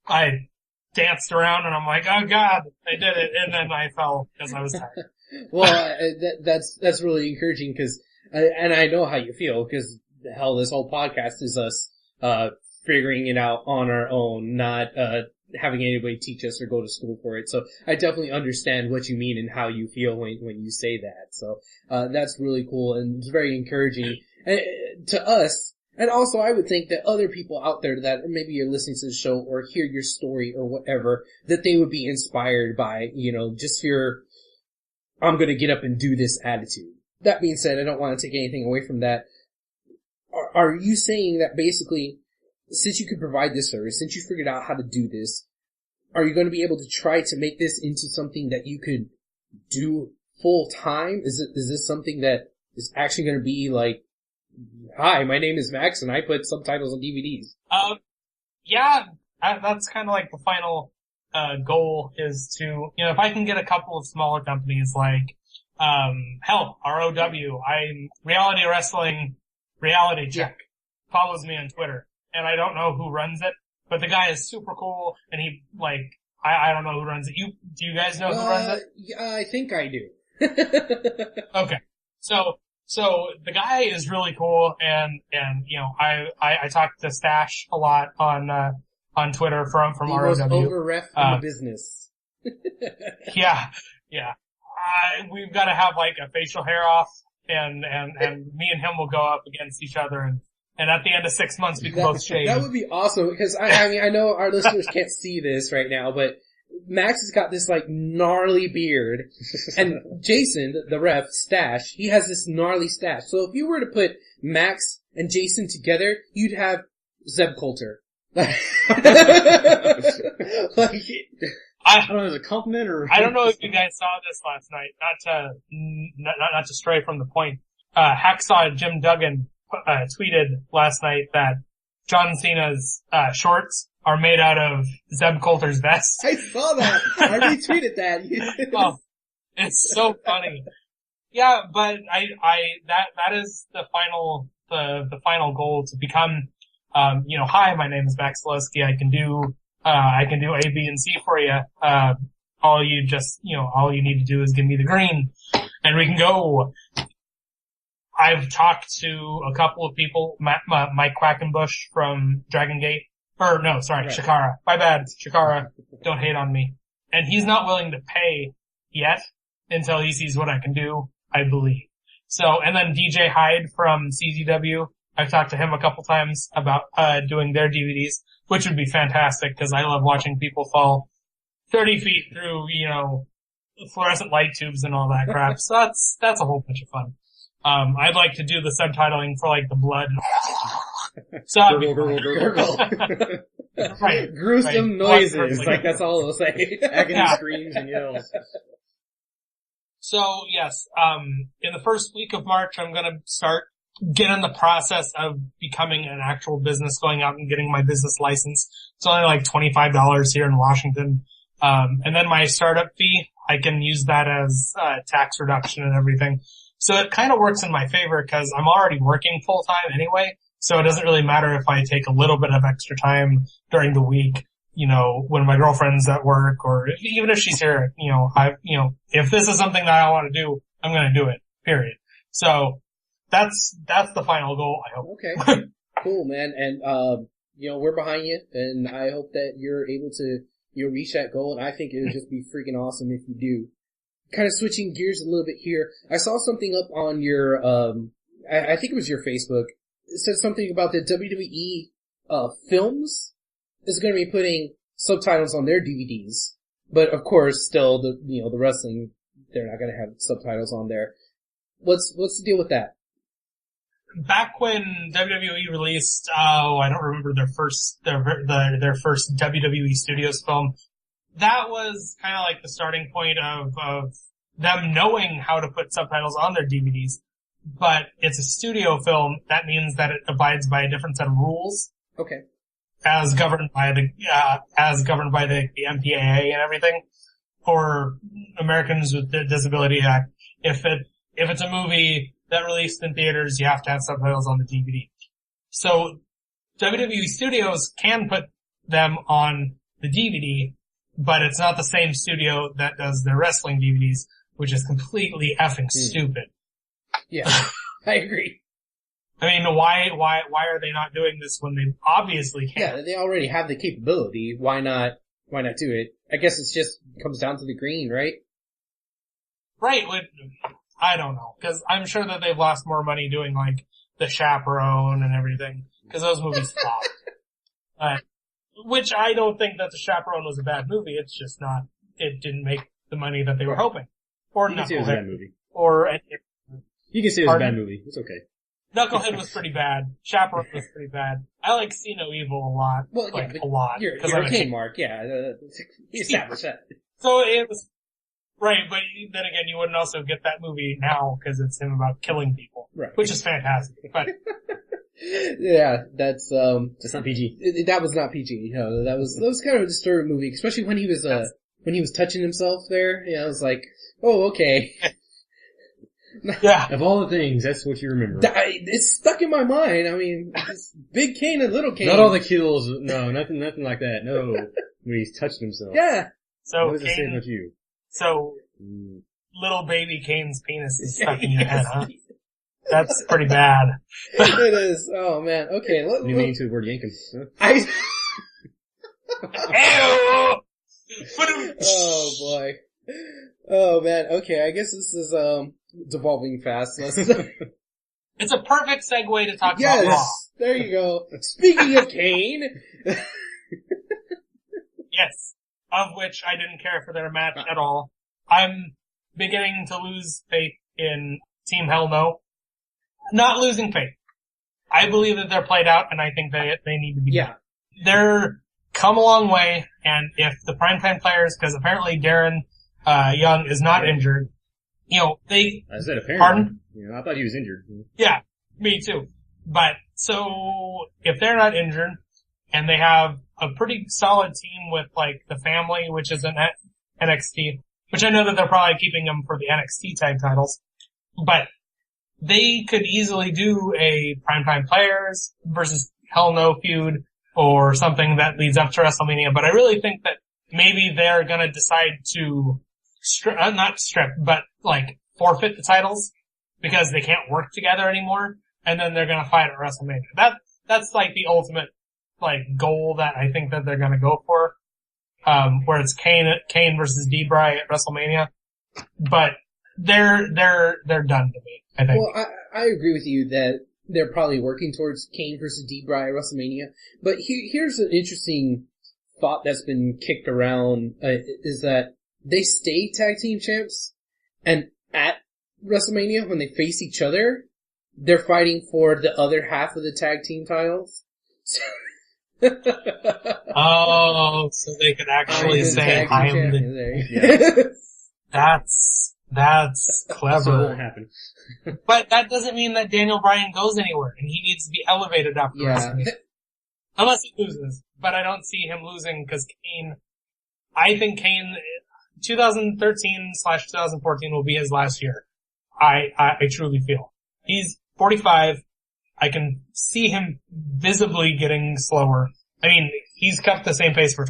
I danced around and I'm like, oh god, I did it, and then I fell because I was tired. Well, that's really encouraging, because, and I know how you feel, because hell, this whole podcast is us, figuring it out on our own, not, having anybody teach us or go to school for it. So I definitely understand what you mean and how you feel when you say that. So, that's really cool, and it's very encouraging to us. And also, I would think that other people out there that maybe you're listening to the show or hear your story or whatever, that they would be inspired by, just your, I'm gonna get up and do this attitude. That being said, I don't want to take anything away from that. Are you saying that basically, since you can provide this service, since you figured out how to do this, are you going to be able to try to make this into something that you could do full time? Is this something that is actually going to be hi, my name is Max and I put subtitles on DVDs? Yeah, that's kind of the final, goal is to, if I can get a couple of smaller companies hell, ROW, I'm Reality Wrestling Reality Check, follows me on Twitter, and I don't know who runs it, but the guy is super cool, and he, I don't know who runs it. Do you guys know who runs it? Yeah, I think I do. Okay. So the guy is really cool, and I talked to Stash a lot on Twitter from the ROW. most over ref in the business. Yeah. We've got to have a facial hair off, and me and him will go up against each other, and at the end of 6 months we can both shave. That would be awesome, because I know our listeners can't see this right now, but Max has got this gnarly beard, and Jason, the ref, Stash, he has this gnarly stash. So if you were to put Max and Jason together, you'd have Zeb Coulter. I don't know, as a compliment or... I don't know if you guys saw this last night, not to stray from the point. Hacksaw Jim Duggan, tweeted last night that John Cena's, shorts are made out of Zeb Coulter's vest. I saw that. I retweeted that. Oh, it's so funny. Yeah, but that is the final goal, to become, hi, my name is Max Zaleski. I can do A, B, and C for you. All you need to do is give me the green, and we can go. I've talked to a couple of people, Mike Quackenbush from Dragon Gate. Shikara. My bad, Shikara. Don't hate on me. And he's not willing to pay yet until he sees what I can do, I believe. So, and then DJ Hyde from CZW. I've talked to him a couple times about, doing their DVDs, which would be fantastic, because I love watching people fall 30 feet through, fluorescent light tubes and all that crap. So that's a whole bunch of fun. I'd like to do the subtitling for the blood So, Gurgle. right. Gruesome noises. Like, that's all it'll say. Agony Yeah. screams and yells. So, yes, in the first week of March, I'm gonna start getting the process of becoming an actual business, going out and getting my business license. It's only like $25 here in Washington. And then my startup fee, I can use that as tax reduction and everything. So it kind of works in my favor because I'm already working full time anyway. So it doesn't really matter if I take a little bit of extra time during the week, you know, when my girlfriend's at work, or even if she's here, you know, if this is something that I want to do, I'm going to do it, period. So that's the final goal, I hope. Okay. Cool, man. And, you know, we're behind you, and I hope that you're able to, you know, reach that goal, and I think it would just be freaking awesome if you do. Kind of switching gears a little bit here. I saw something up on your, I think it was your Facebook. It said something about the WWE, films is going to be putting subtitles on their DVDs. But of course, still, the wrestling, they're not going to have subtitles on there. What's the deal with that? Back when WWE released, I don't remember their first WWE Studios film, that was kind of like the starting point of them knowing how to put subtitles on their DVDs. But it's a studio film. That means that it abides by a different set of rules. Okay. As governed by the MPAA and everything. For Americans with the Disability Act, if it's a movie that released in theaters, you have to have subtitles on the DVD. So WWE Studios can put them on the DVD, but it's not the same studio that does their wrestling DVDs, which is completely effing stupid. Yeah, I agree. I mean, why are they not doing this when they obviously can? Yeah, they already have the capability. Why not do it? I guess it's just comes down to the green, right? Right. I don't know, because I'm sure that they've lost more money doing like The Chaperone and everything, because those movies flopped. Which I don't think that The Chaperone was a bad movie. It's just not. It didn't make the money that they were hoping. Or You can say it was a bad movie. Or You can say it was a bad movie. It's okay. Knucklehead was pretty bad. Chaperone was pretty bad. I like See No Evil a lot. Well, like, yeah, a lot. You're a king, Mark. Yeah, you established that. So it was, right, but then again, you wouldn't also get that movie now because it's him about killing people. Right. Which is fantastic. But yeah, that's not PG. That was not PG. No, that was kind of a disturbing movie, especially when he was touching himself there. Yeah, I was like, oh, okay. Yeah. Of all the things, that's what you remember. It's stuck in my mind. I mean, it's Big Kane and Little Kane. Not all the kills. No, nothing like that. No. When he's touched himself. Yeah. So what does it say about you? So, little baby Kane's penis is stuck in your head, huh? That's pretty bad. It is. Oh man. Okay. You mean to the word yanking? Ew! Oh boy. Oh man. Okay. I guess this is devolving fast. It's a perfect segue to talk yes, about Raw. There you go. Speaking of Kane. Yes. Of which I didn't care for their match at all. I'm beginning to lose faith in Team Hell No. Not losing faith. I believe that they're played out, and I think they need to be. Yeah. They're come a long way, and if the primetime players, because apparently Darren Young is not injured, you know, they... I said apparently. Pardon? Yeah, I thought he was injured. Yeah, me too. But, so, if they're not injured, and they have a pretty solid team with, like, the family, which is an NXT, which I know that they're probably keeping them for the NXT tag titles, but they could easily do a primetime players versus Hell No feud, or something that leads up to WrestleMania, but I really think that maybe they're gonna decide to not strip, but like forfeit the titles because they can't work together anymore, and then they're gonna fight at WrestleMania. That's like the ultimate like goal that I think that they're gonna go for, where it's Kane versus D-Bry at WrestleMania, but they're done to me, I think. Well, I agree with you that they're probably working towards Kane versus D-Bry at WrestleMania, but here's an interesting thought that's been kicked around, is that they stay tag team champs, and at WrestleMania, when they face each other, they're fighting for the other half of the tag team titles. Oh, so they could actually say, I am the... Yeah. That's clever. So it won't happen. But that doesn't mean that Daniel Bryan goes anywhere, and he needs to be elevated after WrestleMania. Unless he loses. But I don't see him losing, because I think Kane, 2013/2014 will be his last year. I truly feel. He's 45. I can see him visibly getting slower. I mean, he's kept the same pace for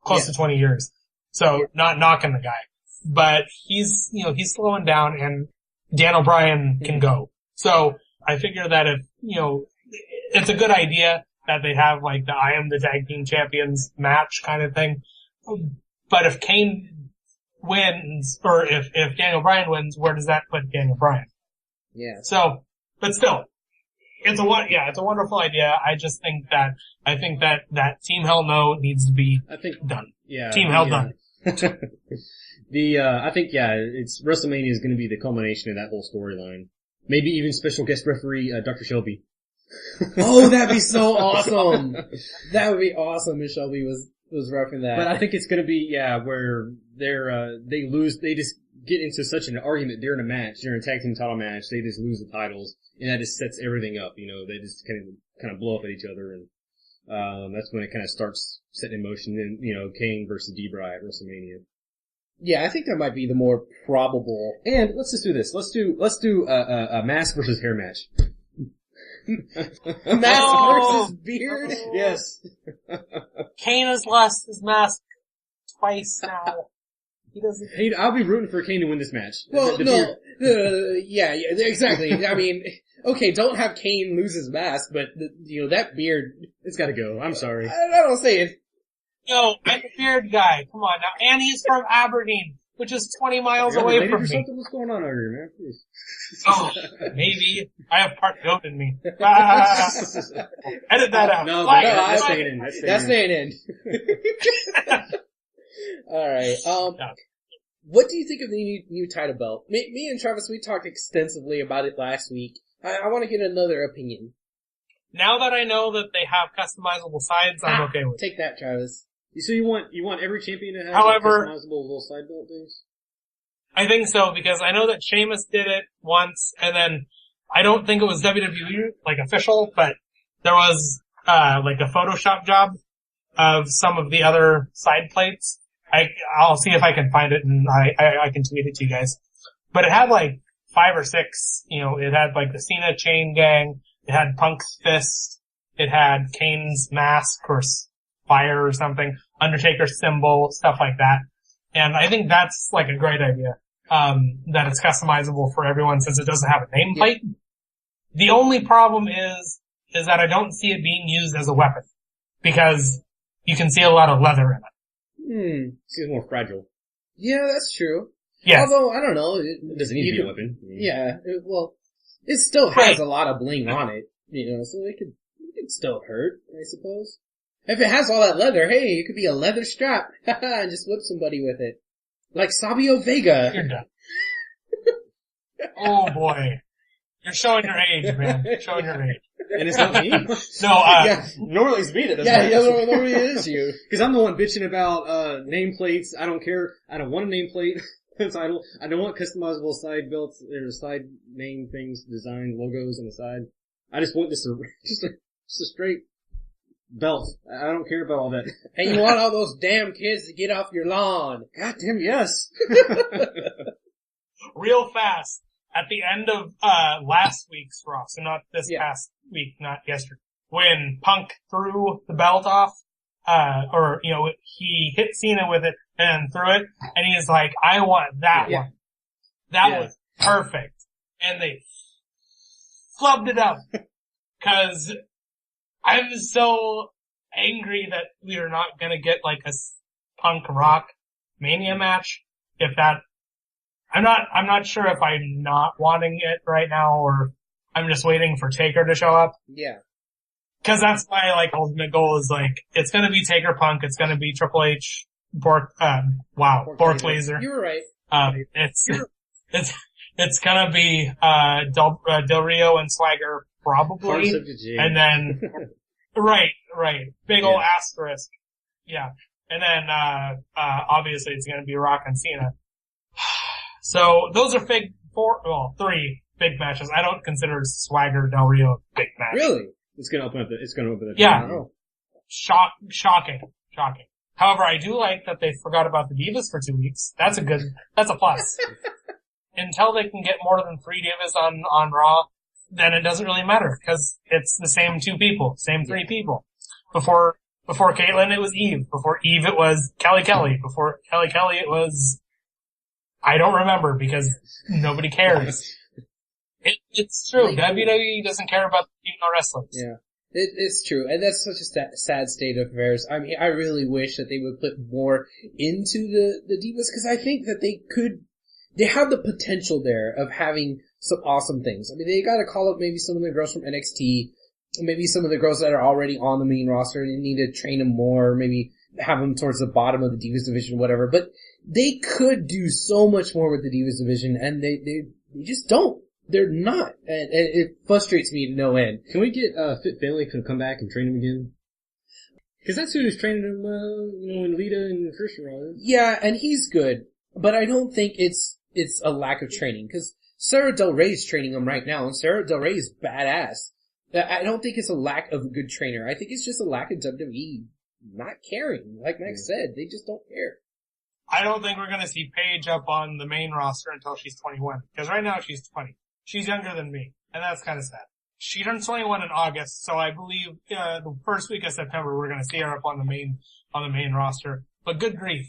close to 20 years. So, not knocking the guy. But he's slowing down, and Daniel Bryan can go. So, I figure that if, it's a good idea that they have like the I am the tag team champions match kind of thing. But if Kane wins, or if Daniel Bryan wins, where does that put Daniel Bryan? Yeah. So, but still, it's a wonderful idea. I just think that Team Hell No needs to be done. Yeah. Team Hell done. I think it's WrestleMania is going to be the culmination of that whole storyline. Maybe even special guest referee Dr. Shelby. Oh, that'd be so awesome! That would be awesome if Shelby was roughing that. But I think it's going to be where they just get into such an argument during a tag team title match. They just lose the titles, and that just sets everything up. They just kind of blow up at each other, and that's when it kind of starts setting in motion. And Kane versus D-Bry at WrestleMania. Yeah, I think that might be the more probable. And let's just do this. Let's do a mask versus hair match. Mask versus beard? Yes. Kane has lost his mask twice now. He doesn't. I'll be rooting for Kane to win this match. Well, yeah, exactly. I mean, okay, don't have Kane lose his mask, but that beard, it's gotta go. I'm sorry. I don't say it. Yo, I'm a beard guy. Come on now. And he's from Aberdeen, which is 20 miles away from me. What's going on over here, man? Please. Oh, maybe. I have part goat in me. Edit that out. No, that's staying in. That's staying in. Alright, what do you think of the new title belt? Me and Travis, we talked extensively about it last week. I want to get another opinion. Now that I know that they have customizable sides, I'm okay with it. Take that, Travis. So you want every champion to have customizable little side belt things? I think so, because I know that Sheamus did it once, and then I don't think it was WWE, official, but there was, a Photoshop job of some of the other side plates. I'll see if I can find it, and I can tweet it to you guys. But it had 5 or 6, it had the Cena chain gang, it had Punk's fist, it had Kane's mask or fire or something, Undertaker's symbol, stuff like that. And I think that's a great idea. That it's customizable for everyone since it doesn't have a nameplate. Yeah. The only problem is that I don't see it being used as a weapon. Because you can see a lot of leather in it. Seems more fragile. Yeah, that's true. Yes. Although, I don't know. It doesn't need to be a weapon. Yeah, it still has a lot of bling on it, so it could still hurt, I suppose. If it has all that leather, hey, it could be a leather strap, and just whip somebody with it. Like Sabio Vega. You're done. Oh boy. You're showing your age, man. You're showing your age. And it's not me? No, normally it's me that does that. Yeah, normally it is you. Because I'm the one bitching about, nameplates. I don't care. I don't want a nameplate title. I don't want customizable side belts or side name things, design logos on the side. I just want just a straight belt. I don't care about all that. And you want all those damn kids to get off your lawn. God damn, yes. Real fast. At the end of, last week's Raw, so not this past week, not yesterday, when Punk threw the belt off, he hit Cena with it and threw it, and he's like, I want that one. That was perfect. And they flubbed it up. Cause I'm so angry that we are not gonna get a Punk Rock Mania match. I'm not sure if I'm not wanting it right now or I'm just waiting for Taker to show up. Yeah. Cause that's my ultimate goal is it's gonna be Taker Punk, it's gonna be Triple H, Bork Laser. You were right. It's It's gonna be, Del Rio and Swagger, Hard probably. subject, Jay. And then, right. Big ol' asterisk. Yeah. And then, obviously it's gonna be Rock and Cena. So, those are three big matches. I don't consider Swagger Del Rio a big match. Really? It's gonna open up the Yeah. Oh. Shocking. However, I do like that they forgot about the Divas for 2 weeks. That's a plus. Until they can get more than 3 Divas on Raw, then it doesn't really matter, because it's the same 2 people, same 3 people. Before Caitlyn, it was Eve. Before Eve, it was Kelly. Before Kelly, it was, I don't remember, because nobody cares. It's true. WWE doesn't care about the female wrestlers. Yeah. It's true, and that's such a sad state of affairs. I mean, I really wish that they would put more into the Divas, because I think that they have the potential there of having some awesome things. I mean, they gotta call up maybe some of the girls from NXT, maybe some of the girls that are already on the main roster, and they need to train them more, maybe have them towards the bottom of the Divas division, whatever, but they could do so much more with the Divas division, and they just don't. They're not. And it frustrates me to no end. Can we get Fit Finlay to come back and train him again? Because that's who's training him, in Lita and Christian Raw. Yeah, and he's good, but I don't think it's a lack of training, because Sarah Del Rey's training him right now, and Sarah Del Rey is badass. I don't think it's a lack of a good trainer. I think it's just a lack of WWE not caring. Like Max said, they just don't care. I don't think we're gonna see Paige up on the main roster until she's 21. Because right now she's 20. She's younger than me. And that's kinda sad. She turns 21 in August, so I believe, the first week of September we're gonna see her up on the main roster. But good grief.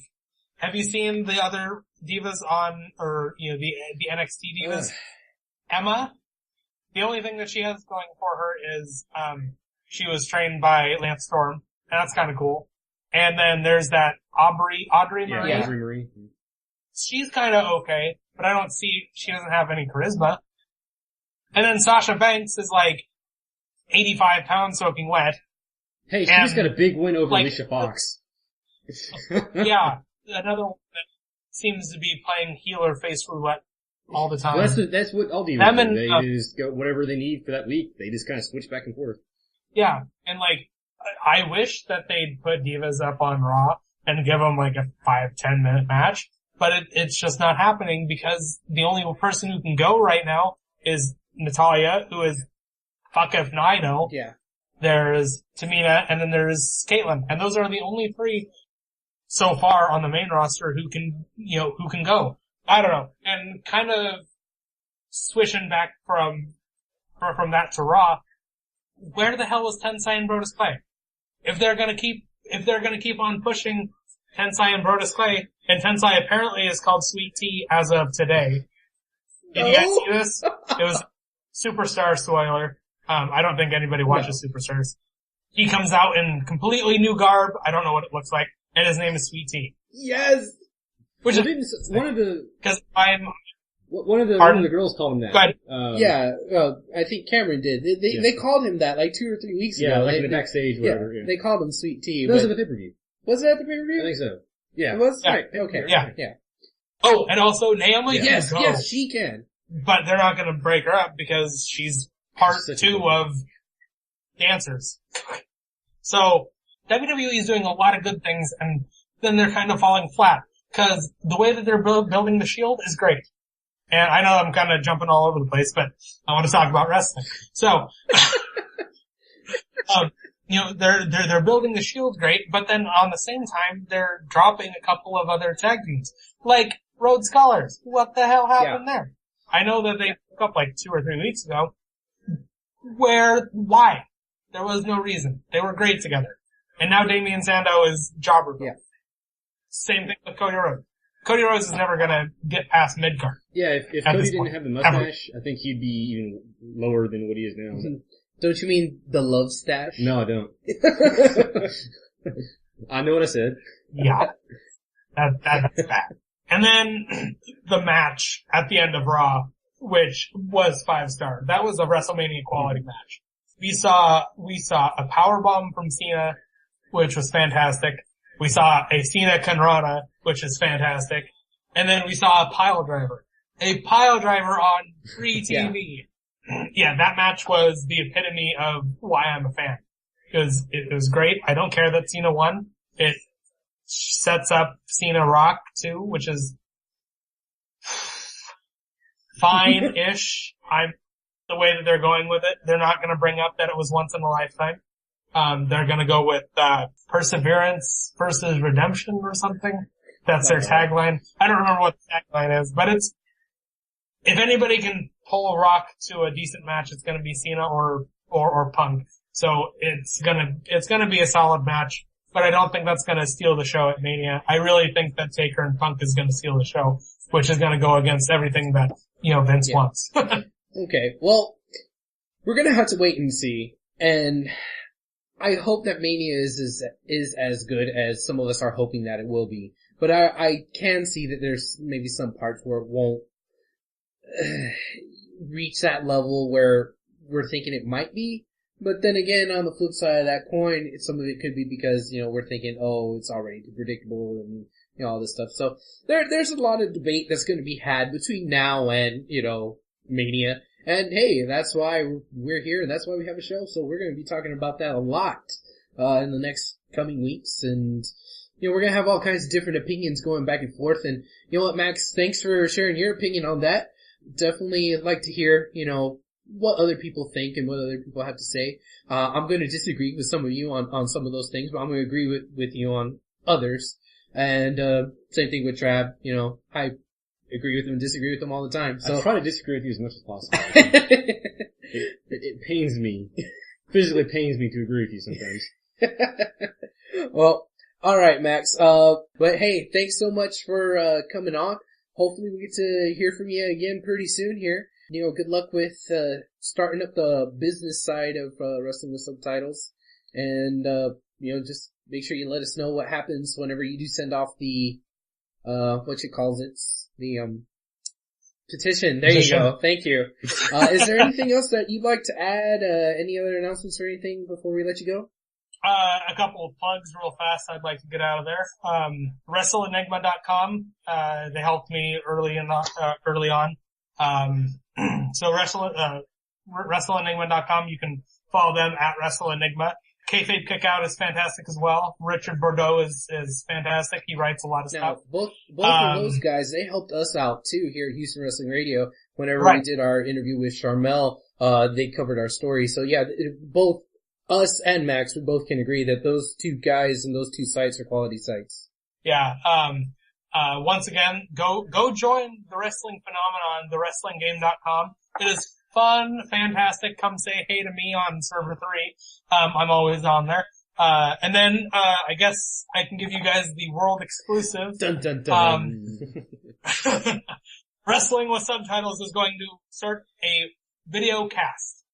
Have you seen the other divas the NXT divas? Emma? The only thing that she has going for her is, she was trained by Lance Storm. And that's kinda cool. And then there's that Audrey Marie. Yeah, Audrey Marie. She's kinda okay, but she doesn't have any charisma. And then Sasha Banks is like 85 pounds soaking wet. Hey, she just got a big win over Alicia Fox. Yeah, another one that seems to be playing heel or face roulette all the time. Well, that's what all divas do. They just go whatever they need for that week. They just kind of switch back and forth. Yeah, and I wish that they'd put divas up on Raw and give them like a 5-10 minute match, but it's just not happening because the only person who can go right now is Natalya, who is fuck if I know. Yeah. There's Tamina, and then there's Caitlyn. And those are the only 3 so far on the main roster who can go. I don't know. And kind of switching back from that to Raw, where the hell is Tensai and Brodus Clay? If they're gonna keep on pushing Tensai and Brodus Clay, and Tensai apparently is called Sweet Tea as of today. Did you guys see this? It was Superstar spoiler. I don't think anybody watches Superstars. He comes out in completely new garb. I don't know what it looks like. And his name is Sweet Tea. Yes! Which one of the girls called him that. Go ahead. Yeah, well, I think Cameron did. They called him that like 2 or 3 weeks ago. Yeah, like in the backstage, whatever. Yeah, they called him Sweet Tea. That was at the pay-per-view. Was it at the pay-per-view? I think so. Yeah. It was? Yeah. Right, okay. Yeah. Oh, and also Naomi can go. Yes, she can. But they're not gonna break her up because she's part 2 of dancers. So, WWE is doing a lot of good things and then they're kind of falling flat. Cause the way that they're building the Shield is great. And I know I'm kind of jumping all over the place, but I want to talk about wrestling. So, they're building the Shield great, but then on the same time, they're dropping a couple of other tag teams. Like Rhodes Scholars. What the hell happened there? I know that they broke up like 2 or 3 weeks ago. Why? There was no reason. They were great together. And now Damian Sandow is jobber. Yeah. Same thing with Cody Rhodes. Cody Rhodes is never gonna get past midcard. Yeah, if Cody didn't have the mustache, I think he'd be even lower than what he is now. Don't you mean the love stash? No, I don't. I know what I said. Yeah. That's bad. And then the match at the end of Raw, which was 5-star. That was a WrestleMania quality match. We saw a powerbomb from Cena, which was fantastic. We saw a Cena Kanrana, which is fantastic. And then we saw a pile driver. a pile driver on free TV. Yeah, that match was the epitome of why I'm a fan. Because it was great. I don't care that Cena won. It sets up Cena Rock too, which is fine-ish. The way that they're going with it. They're not going to bring up that it was once in a lifetime. They're going to go with perseverance versus redemption or something. That's their tagline. I don't remember what the tagline is, but it's if anybody can pull Rock to a decent match, it's going to be Cena or Punk. So it's gonna be a solid match, but I don't think that's gonna steal the show at Mania. I really think that Taker and Punk is gonna steal the show, which is gonna go against everything that, Vince wants. Okay, well, we're gonna have to wait and see, and I hope that Mania is as good as some of us are hoping that it will be. But I can see that there's maybe some parts where it won't reach that level where we're thinking it might be. But then again, on the flip side of that coin, some of it could be because, we're thinking, oh, it's already too predictable and, all this stuff. So there's a lot of debate that's going to be had between now and, Mania. And hey, that's why we're here and that's why we have a show. So we're going to be talking about that a lot, in the next coming weeks. And, we're going to have all kinds of different opinions going back and forth. And you know what, Max, thanks for sharing your opinion on that. Definitely like to hear, what other people think and what other people have to say. I'm going to disagree with some of you on some of those things, but I'm going to agree with you on others. And same thing with Trav. I agree with him and disagree with him all the time. So I try to disagree with you as much as possible. it pains me. Physically pains me to agree with you sometimes. Well, alright, Max. But hey, thanks so much for coming on. Hopefully we get to hear from you again pretty soon here. Good luck with starting up the business side of Wrestling with Subtitles. And, just make sure you let us know what happens whenever you do send off the, what you calls it, the petition. There you go. Thank you. Is there anything else that you'd like to add? Any other announcements or anything before we let you go? A couple of plugs real fast I'd like to get out of there. WrestleEnigma.com. They helped me early on. So WrestleEnigma.com, you can follow them at WrestleEnigma. Kayfabe Kickout is fantastic as well. Richard Bordeaux is fantastic. He writes a lot of now, stuff. Both of those guys, they helped us out too here at Houston Wrestling Radio. Whenever we did our interview with Charmel, they covered our story. So yeah, both us and Max, we both can agree that those two guys and those two sites are quality sites. Yeah, once again, go join the wrestling phenomenon, thewrestlinggame.com. It is fun, fantastic. Come say hey to me on server 3. I'm always on there. And then, I guess I can give you guys the world exclusive. Dun dun dun. Wrestling with Subtitles is going to start a video cast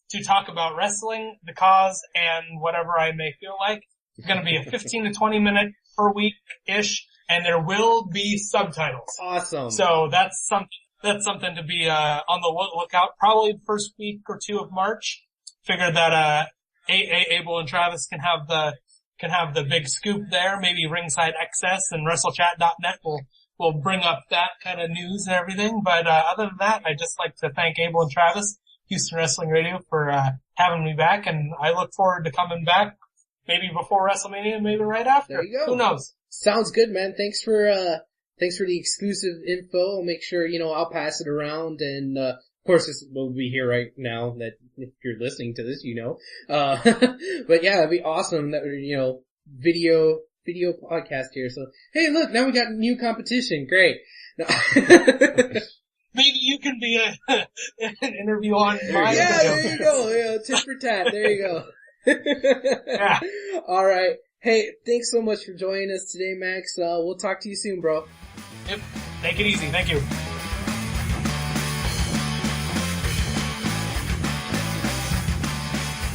to talk about wrestling, the cause, and whatever I may feel like. It's going to be a 15 to 20 minute per week-ish, and there will be subtitles. Awesome. So that's something to be on the lookout. Probably the first week or 2 of March. Figure that Abel and Travis can have the big scoop there. Maybe Ringside Access and WrestleChat.net will bring up that kind of news and everything. But other than that, I'd just like to thank Abel and Travis, Houston Wrestling Radio, for having me back, and I look forward to coming back. Maybe before WrestleMania, maybe right after. There you go. Who knows? Sounds good, man. Thanks for the exclusive info. I'll make sure, I'll pass it around. And, of course, this will be here right now that if you're listening to this, but yeah, it'd be awesome that, video podcast here. So, hey, look, now we got new competition. Great. Maybe you can be an interview on my Yeah, video. there you go. Yeah, tit for tat. There you go. Yeah. All right. Hey, thanks so much for joining us today, Max. We'll talk to you soon, bro. Yep. Take it easy. Thank you.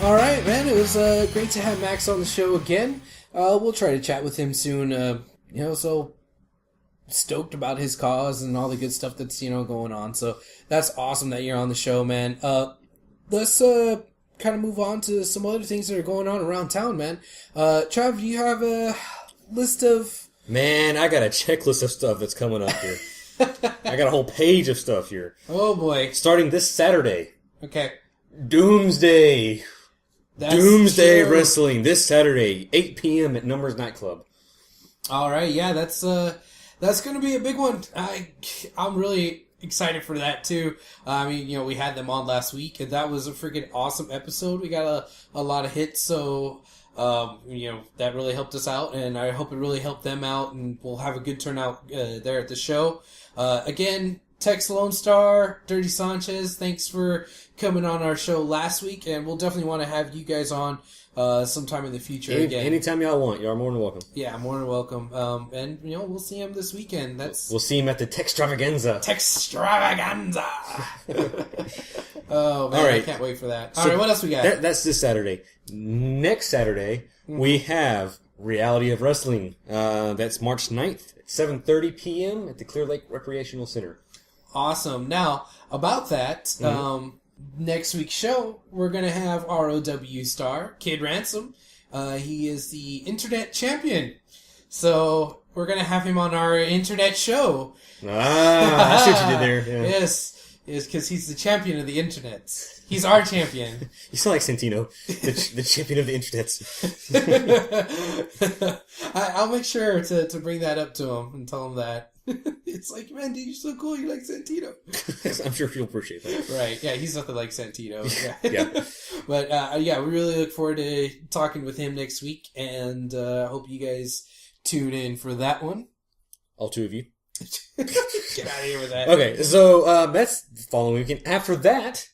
All right, man. It was great to have Max on the show again. We'll try to chat with him soon. So stoked about his cause and all the good stuff that's going on. So that's awesome that you're on the show, man. Let's kind of move on to some other things that are going on around town, man. Trav, do you have a list of... Man, I got a checklist of stuff that's coming up here. I got a whole page of stuff here. Oh boy. Starting this Saturday. Okay. Doomsday. That's Doomsday true. Wrestling this Saturday, 8 p.m. at Numbers Nightclub. All right, yeah, that's going to be a big one. I'm really excited for that too. I mean, we had them on last week, and that was a freaking awesome episode. We got a lot of hits, so that really helped us out, and I hope it really helped them out, and we'll have a good turnout there at the show. Again, Tex Lone Star, Dirty Sanchez, thanks for coming on our show last week, and we'll definitely want to have you guys on sometime in the future again. Anytime y'all want, y'all are more than welcome. Yeah, more than welcome. And we'll see him this weekend. We'll see him at the Textravaganza. Textravaganza. Oh man, All right. I can't wait for that. All right, what else we got? That's this Saturday. Next Saturday, we have Reality of Wrestling. That's March 9th at 7:30 p.m. at the Clear Lake Recreational Center. Awesome. Now, about that, next week's show, we're going to have ROW star, Kid Ransom. He is the internet champion. So, we're going to have him on our internet show. I see what you did there. Yeah. Yes, because he's the champion of the internet. He's our champion. You sound like Santino, the champion of the internets. I'll make sure to bring that up to him and tell him that. It's like, man, dude, you're so cool. You're like Santino. I'm sure he'll appreciate that. Right. Yeah, he's nothing like Santino. Yeah. Yeah. But, yeah, we really look forward to talking with him next week, and I hope you guys tune in for that one. All two of you. Get out of here with that. Okay, so that's the following weekend. After that,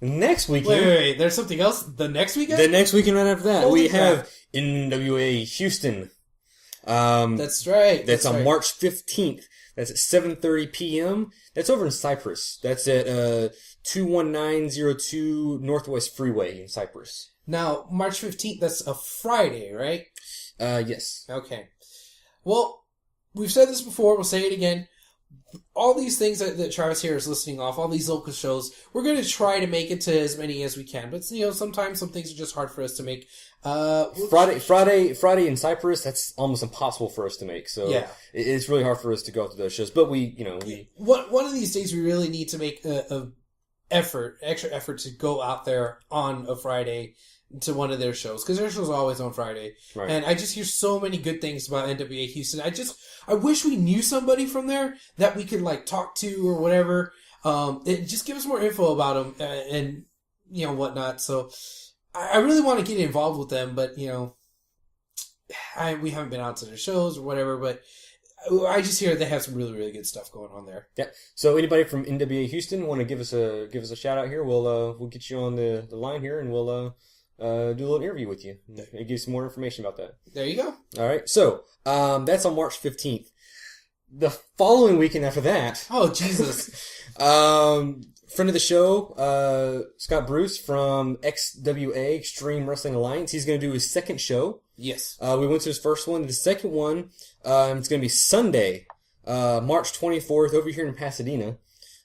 next weekend... Wait. There's something else the next weekend? The next weekend right after that, Holy we crap. have NWA Houston. That's right. That's on right. March 15th. That's at 7:30 p.m. That's over in Cypress. That's at 21902 Northwest Freeway in Cypress. Now, March 15th, that's a Friday, right? Yes. Okay. Well, we've said this before, we'll say it again. All these things that Travis here is listing off, all these local shows, we're going to try to make it to as many as we can. But, sometimes some things are just hard for us to make. Friday in Cyprus, that's almost impossible for us to make. So Yeah. it's really hard for us to go to those shows. But we. One of these days we really need to make extra effort to go out there on a Friday to one of their shows, because their show's always on Friday. Right. And I just hear so many good things about NWA Houston. I wish we knew somebody from there that we could talk to or whatever. Just give us more info about them and whatnot. So I really want to get involved with them, but we haven't been out to their shows or whatever. But I just hear they have some really, really good stuff going on there. Yeah. So anybody from NWA Houston want to give us a shout out here? We'll get you on the line here, and we'll do a little interview with you and give you some more information about that. There you go. All right. So that's on March 15th. The following weekend after that. Oh, Jesus. Friend of the show, Scott Bruce from XWA, Extreme Wrestling Alliance. He's going to do his second show. Yes. We went to his first one. The second one, it's going to be Sunday, March 24th, over here in Pasadena.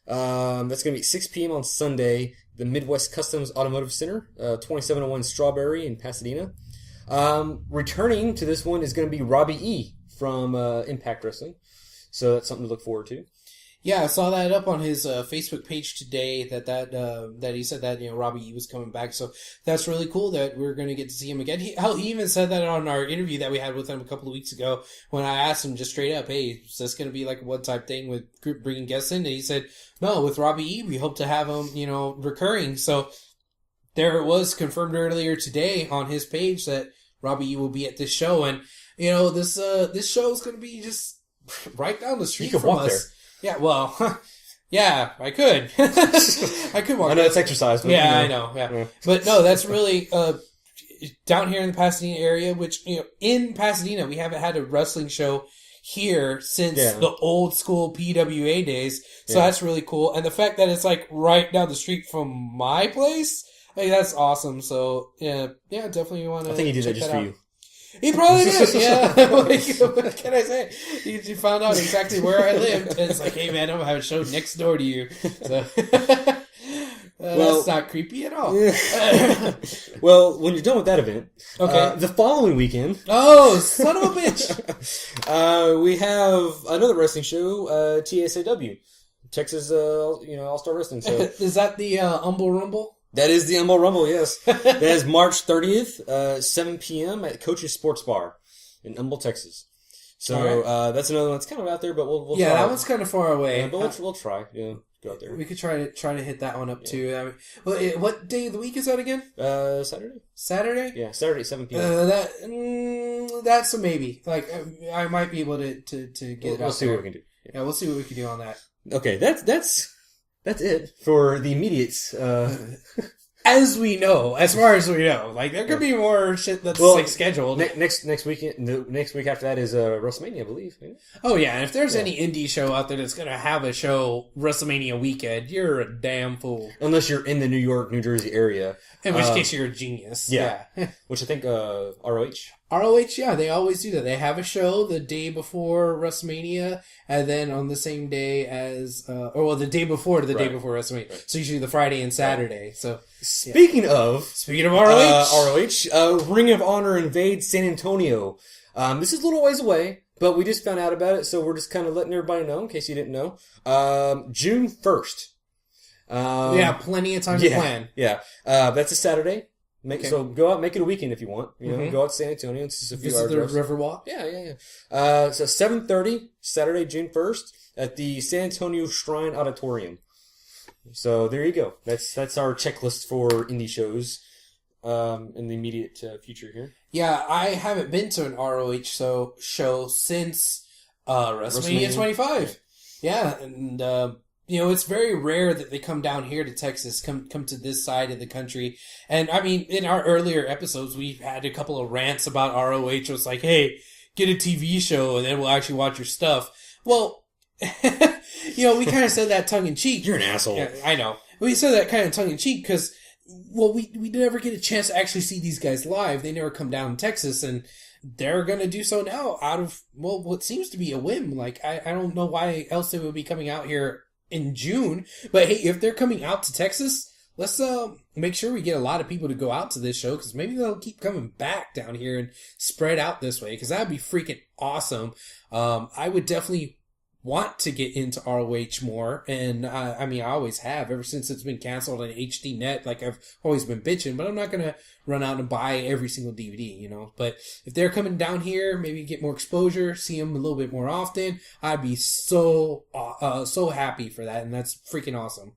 That's going to be 6 p.m. on Sunday, the Midwest Customs Automotive Center, 2701 Strawberry in Pasadena. Returning to this one is going to be Robbie E. from Impact Wrestling. So that's something to look forward to. Yeah, I saw that up on his Facebook page today that he said that Robbie E was coming back. So that's really cool that we're going to get to see him again. He even said that on our interview that we had with him a couple of weeks ago when I asked him just straight up, "Hey, is this going to be like a one-time thing with bringing guests in?" And he said, "No, with Robbie E, we hope to have him recurring." So there it was, confirmed earlier today on his page that Robbie E will be at this show, and this show is going to be just right down the street You can from walk us. there. Yeah, well, yeah, I could. I could walk. I know it's exercise, but Yeah, I know. Yeah. But no, that's really down here in the Pasadena area. Which in Pasadena, we haven't had a wrestling show here since the old school PWA days. So that's really cool, and the fact that it's right down the street from my place, that's awesome. So yeah, definitely want to. I think he did that just for you. He probably did, yeah. What can I say? He found out exactly where I lived, and it's like, hey man, I'm gonna have a show next door to you. So, That's not creepy at all. Well, when you're done with that event, Okay. the following weekend, Oh, son of a bitch! we have another wrestling show, TSAW, Texas, All-Star Wrestling. So Is that the Humble Rumble? that is the Humble Rumble, yes. That is March 30th, 7 p.m. at Coach's Sports Bar in Humble, Texas. So that's another one that's kind of out there, but we'll try. That one's kind of far away. Yeah, but we'll try. Yeah, go out there. We could try to hit that one up too. I mean, what day of the week is that again? Saturday. Saturday. Yeah, Saturday, 7 p.m. That's a maybe. Like I might be able to get it out. We'll see what we can do. Yeah, we'll see what we can do on that. Okay, that's it for the immediates. As far as we know, like there could be more shit that's scheduled. Next weekend, the next week after that is WrestleMania, I believe. Right? Oh yeah, and if there's any indie show out there that's gonna have a show WrestleMania weekend, you're a damn fool. Unless you're in the New York, New Jersey area, In which case you're a genius. Yeah. Which I think ROH. ROH, yeah, they always do that. They have a show the day before WrestleMania, and then on the same day as, the day before day before WrestleMania. Right. So usually the Friday and Saturday. So speaking of ROH, Ring of Honor invades San Antonio. This is a little ways away, but we just found out about it, so we're just kind of letting everybody know in case you didn't know. June 1st. Plenty of time to plan. Yeah, that's a Saturday. So go out, make it a weekend if you want. Go out to San Antonio. It's just a few hours. Visit the Riverwalk. Yeah. So 7:30 Saturday, June 1st at the San Antonio Shrine Auditorium. So there you go. That's our checklist for indie shows in the immediate future here. Yeah, I haven't been to an ROH show since WrestleMania 25. Yeah, and it's very rare that they come down here to Texas, come to this side of the country. And I mean, in our earlier episodes, we've had a couple of rants about ROH. It was like, hey, get a TV show and then we'll actually watch your stuff. Well, we kind of said that tongue in cheek. You're an asshole. Yeah, I know. We said that kind of tongue in cheek because, we never get a chance to actually see these guys live. They never come down to Texas, and they're going to do so now out of, what seems to be a whim. Like, I don't know why else they would be coming out here in June, but hey, if they're coming out to Texas, let's make sure we get a lot of people to go out to this show, because maybe they'll keep coming back down here and spread out this way, because that'd be freaking awesome. I would definitely want to get into ROH more, and I always have ever since it's been canceled on HDNet. Like, I've always been bitching, but I'm not gonna run out and buy every single DVD, But if they're coming down here, maybe get more exposure, see them a little bit more often, I'd be so happy for that, and that's freaking awesome.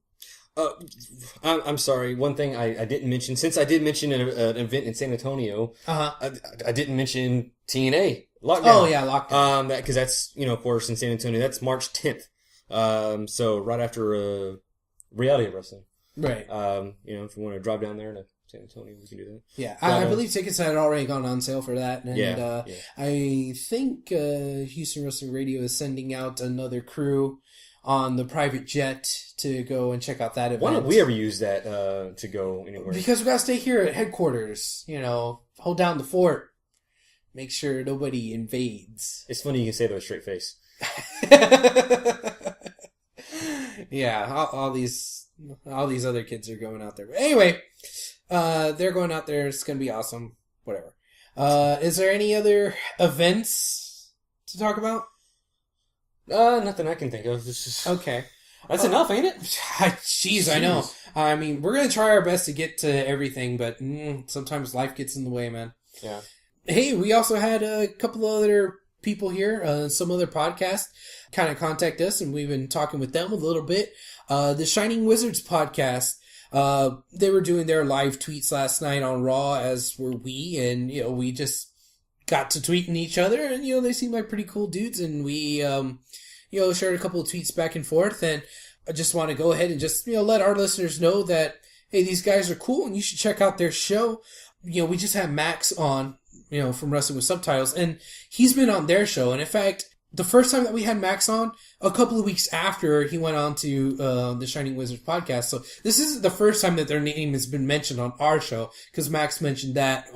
I'm sorry. One thing I didn't mention, since I did mention an event in San Antonio, I didn't mention TNA Lockdown. Oh yeah, Lockdown. Because that's of course in San Antonio. That's March 10th. So right after Reality of Wrestling. Right. If you want to drive down there to San Antonio, we can do that. Yeah, I believe tickets had already gone on sale for that, and I think Houston Wrestling Radio is sending out another crew on the private jet to go and check out that event. Why don't we ever use that to go anywhere? Because we gotta stay here at headquarters. Hold down the fort, make sure nobody invades. It's funny you can say that with a straight face. Yeah, all these other kids are going out there. But anyway, they're going out there. It's gonna be awesome. Whatever. Is there any other events to talk about? Nothing I can think of. Okay. That's enough, ain't it? Jeez, I know. I mean, we're going to try our best to get to everything, but sometimes life gets in the way, man. Yeah. Hey, we also had a couple other people here, some other podcasts, kind of contact us, and we've been talking with them a little bit. The Shining Wizards podcast, they were doing their live tweets last night on Raw, as were we, and, we just got to tweeting each other, and, they seem like pretty cool dudes, and we, shared a couple of tweets back and forth, and I just want to go ahead and just, let our listeners know that, hey, these guys are cool, and you should check out their show. We just had Max on, from Wrestling With Subtitles, and he's been on their show, and in fact, the first time that we had Max on, a couple of weeks after he went on to the Shining Wizards podcast. So this isn't the first time that their name has been mentioned on our show, because Max mentioned that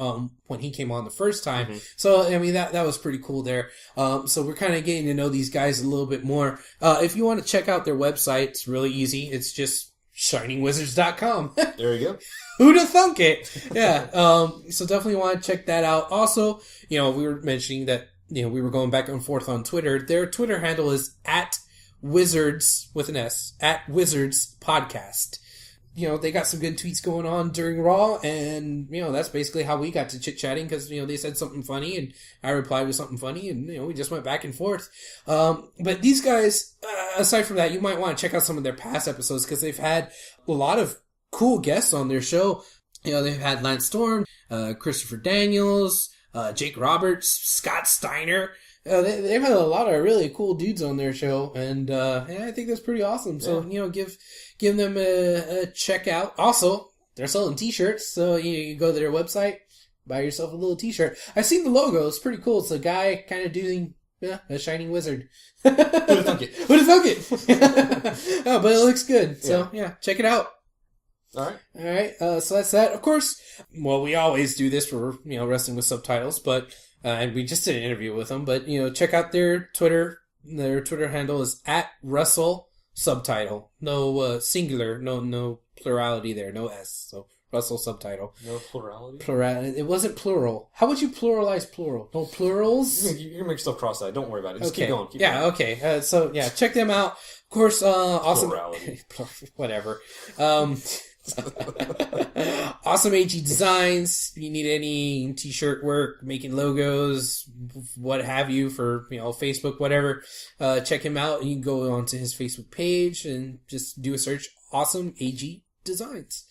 when he came on the first time. Mm-hmm. So, that was pretty cool there. So we're kind of getting to know these guys a little bit more. If you want to check out their website, it's really easy. It's just shiningwizards.com. There you go. Who'da thunk it? Yeah. So definitely want to check that out. Also, we were mentioning that, we were going back and forth on Twitter. Their Twitter handle is @Wizards with an S, @Wizards Podcast. They got some good tweets going on during Raw, and, that's basically how we got to chit-chatting, because, they said something funny, and I replied with something funny, and, we just went back and forth. But these guys, aside from that, you might want to check out some of their past episodes, because they've had a lot of cool guests on their show. They've had Lance Storm, Christopher Daniels, Jake Roberts, Scott Steiner. They've had a lot of really cool dudes on their show, and I think that's pretty awesome. So, give them a check out. Also, they're selling t-shirts, so you go to their website, buy yourself a little t-shirt. I've seen the logo. It's pretty cool. It's a guy kind of doing a shining wizard. Who'd have thunk it? Who'd have thunk it? Oh, but it looks good. So, check it out. All right. So that's that. Of course, we always do this for, Wrestling with Subtitles, but, and we just did an interview with them, but, check out their Twitter. Their Twitter handle is @WrestleSubtitle. No, singular, no plurality there, no S. So, Russell Subtitle. No plurality? It wasn't plural. How would you pluralize plural? No plurals? You're going to make yourself cross-eyed. Don't worry about it. Just keep going. Keep going. Okay. So, check them out. Of course, awesome. Plurality. Whatever. Awesome AG Designs. If you need any t-shirt work, making logos, what have you for, Facebook, whatever, check him out. You can go onto his Facebook page and just do a search. Awesome AG Designs.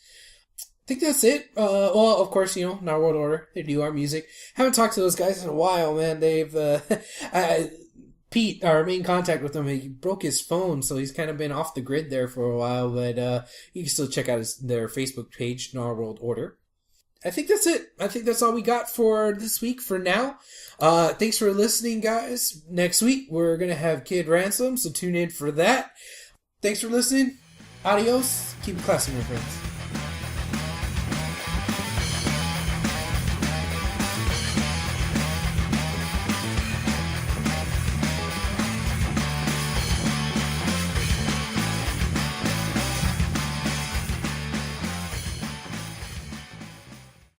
I think that's it. Well, of course, Our World Order. They do our music. Haven't talked to those guys in a while, man. They've, Pete, our main contact with him, he broke his phone, so he's kind of been off the grid there for a while, but you can still check out their Facebook page, Our World Order. I think that's it. I think that's all we got for this week for now. Thanks for listening, guys. Next week, we're going to have Kid Ransom, so tune in for that. Thanks for listening. Adios. Keep it classy, my friends.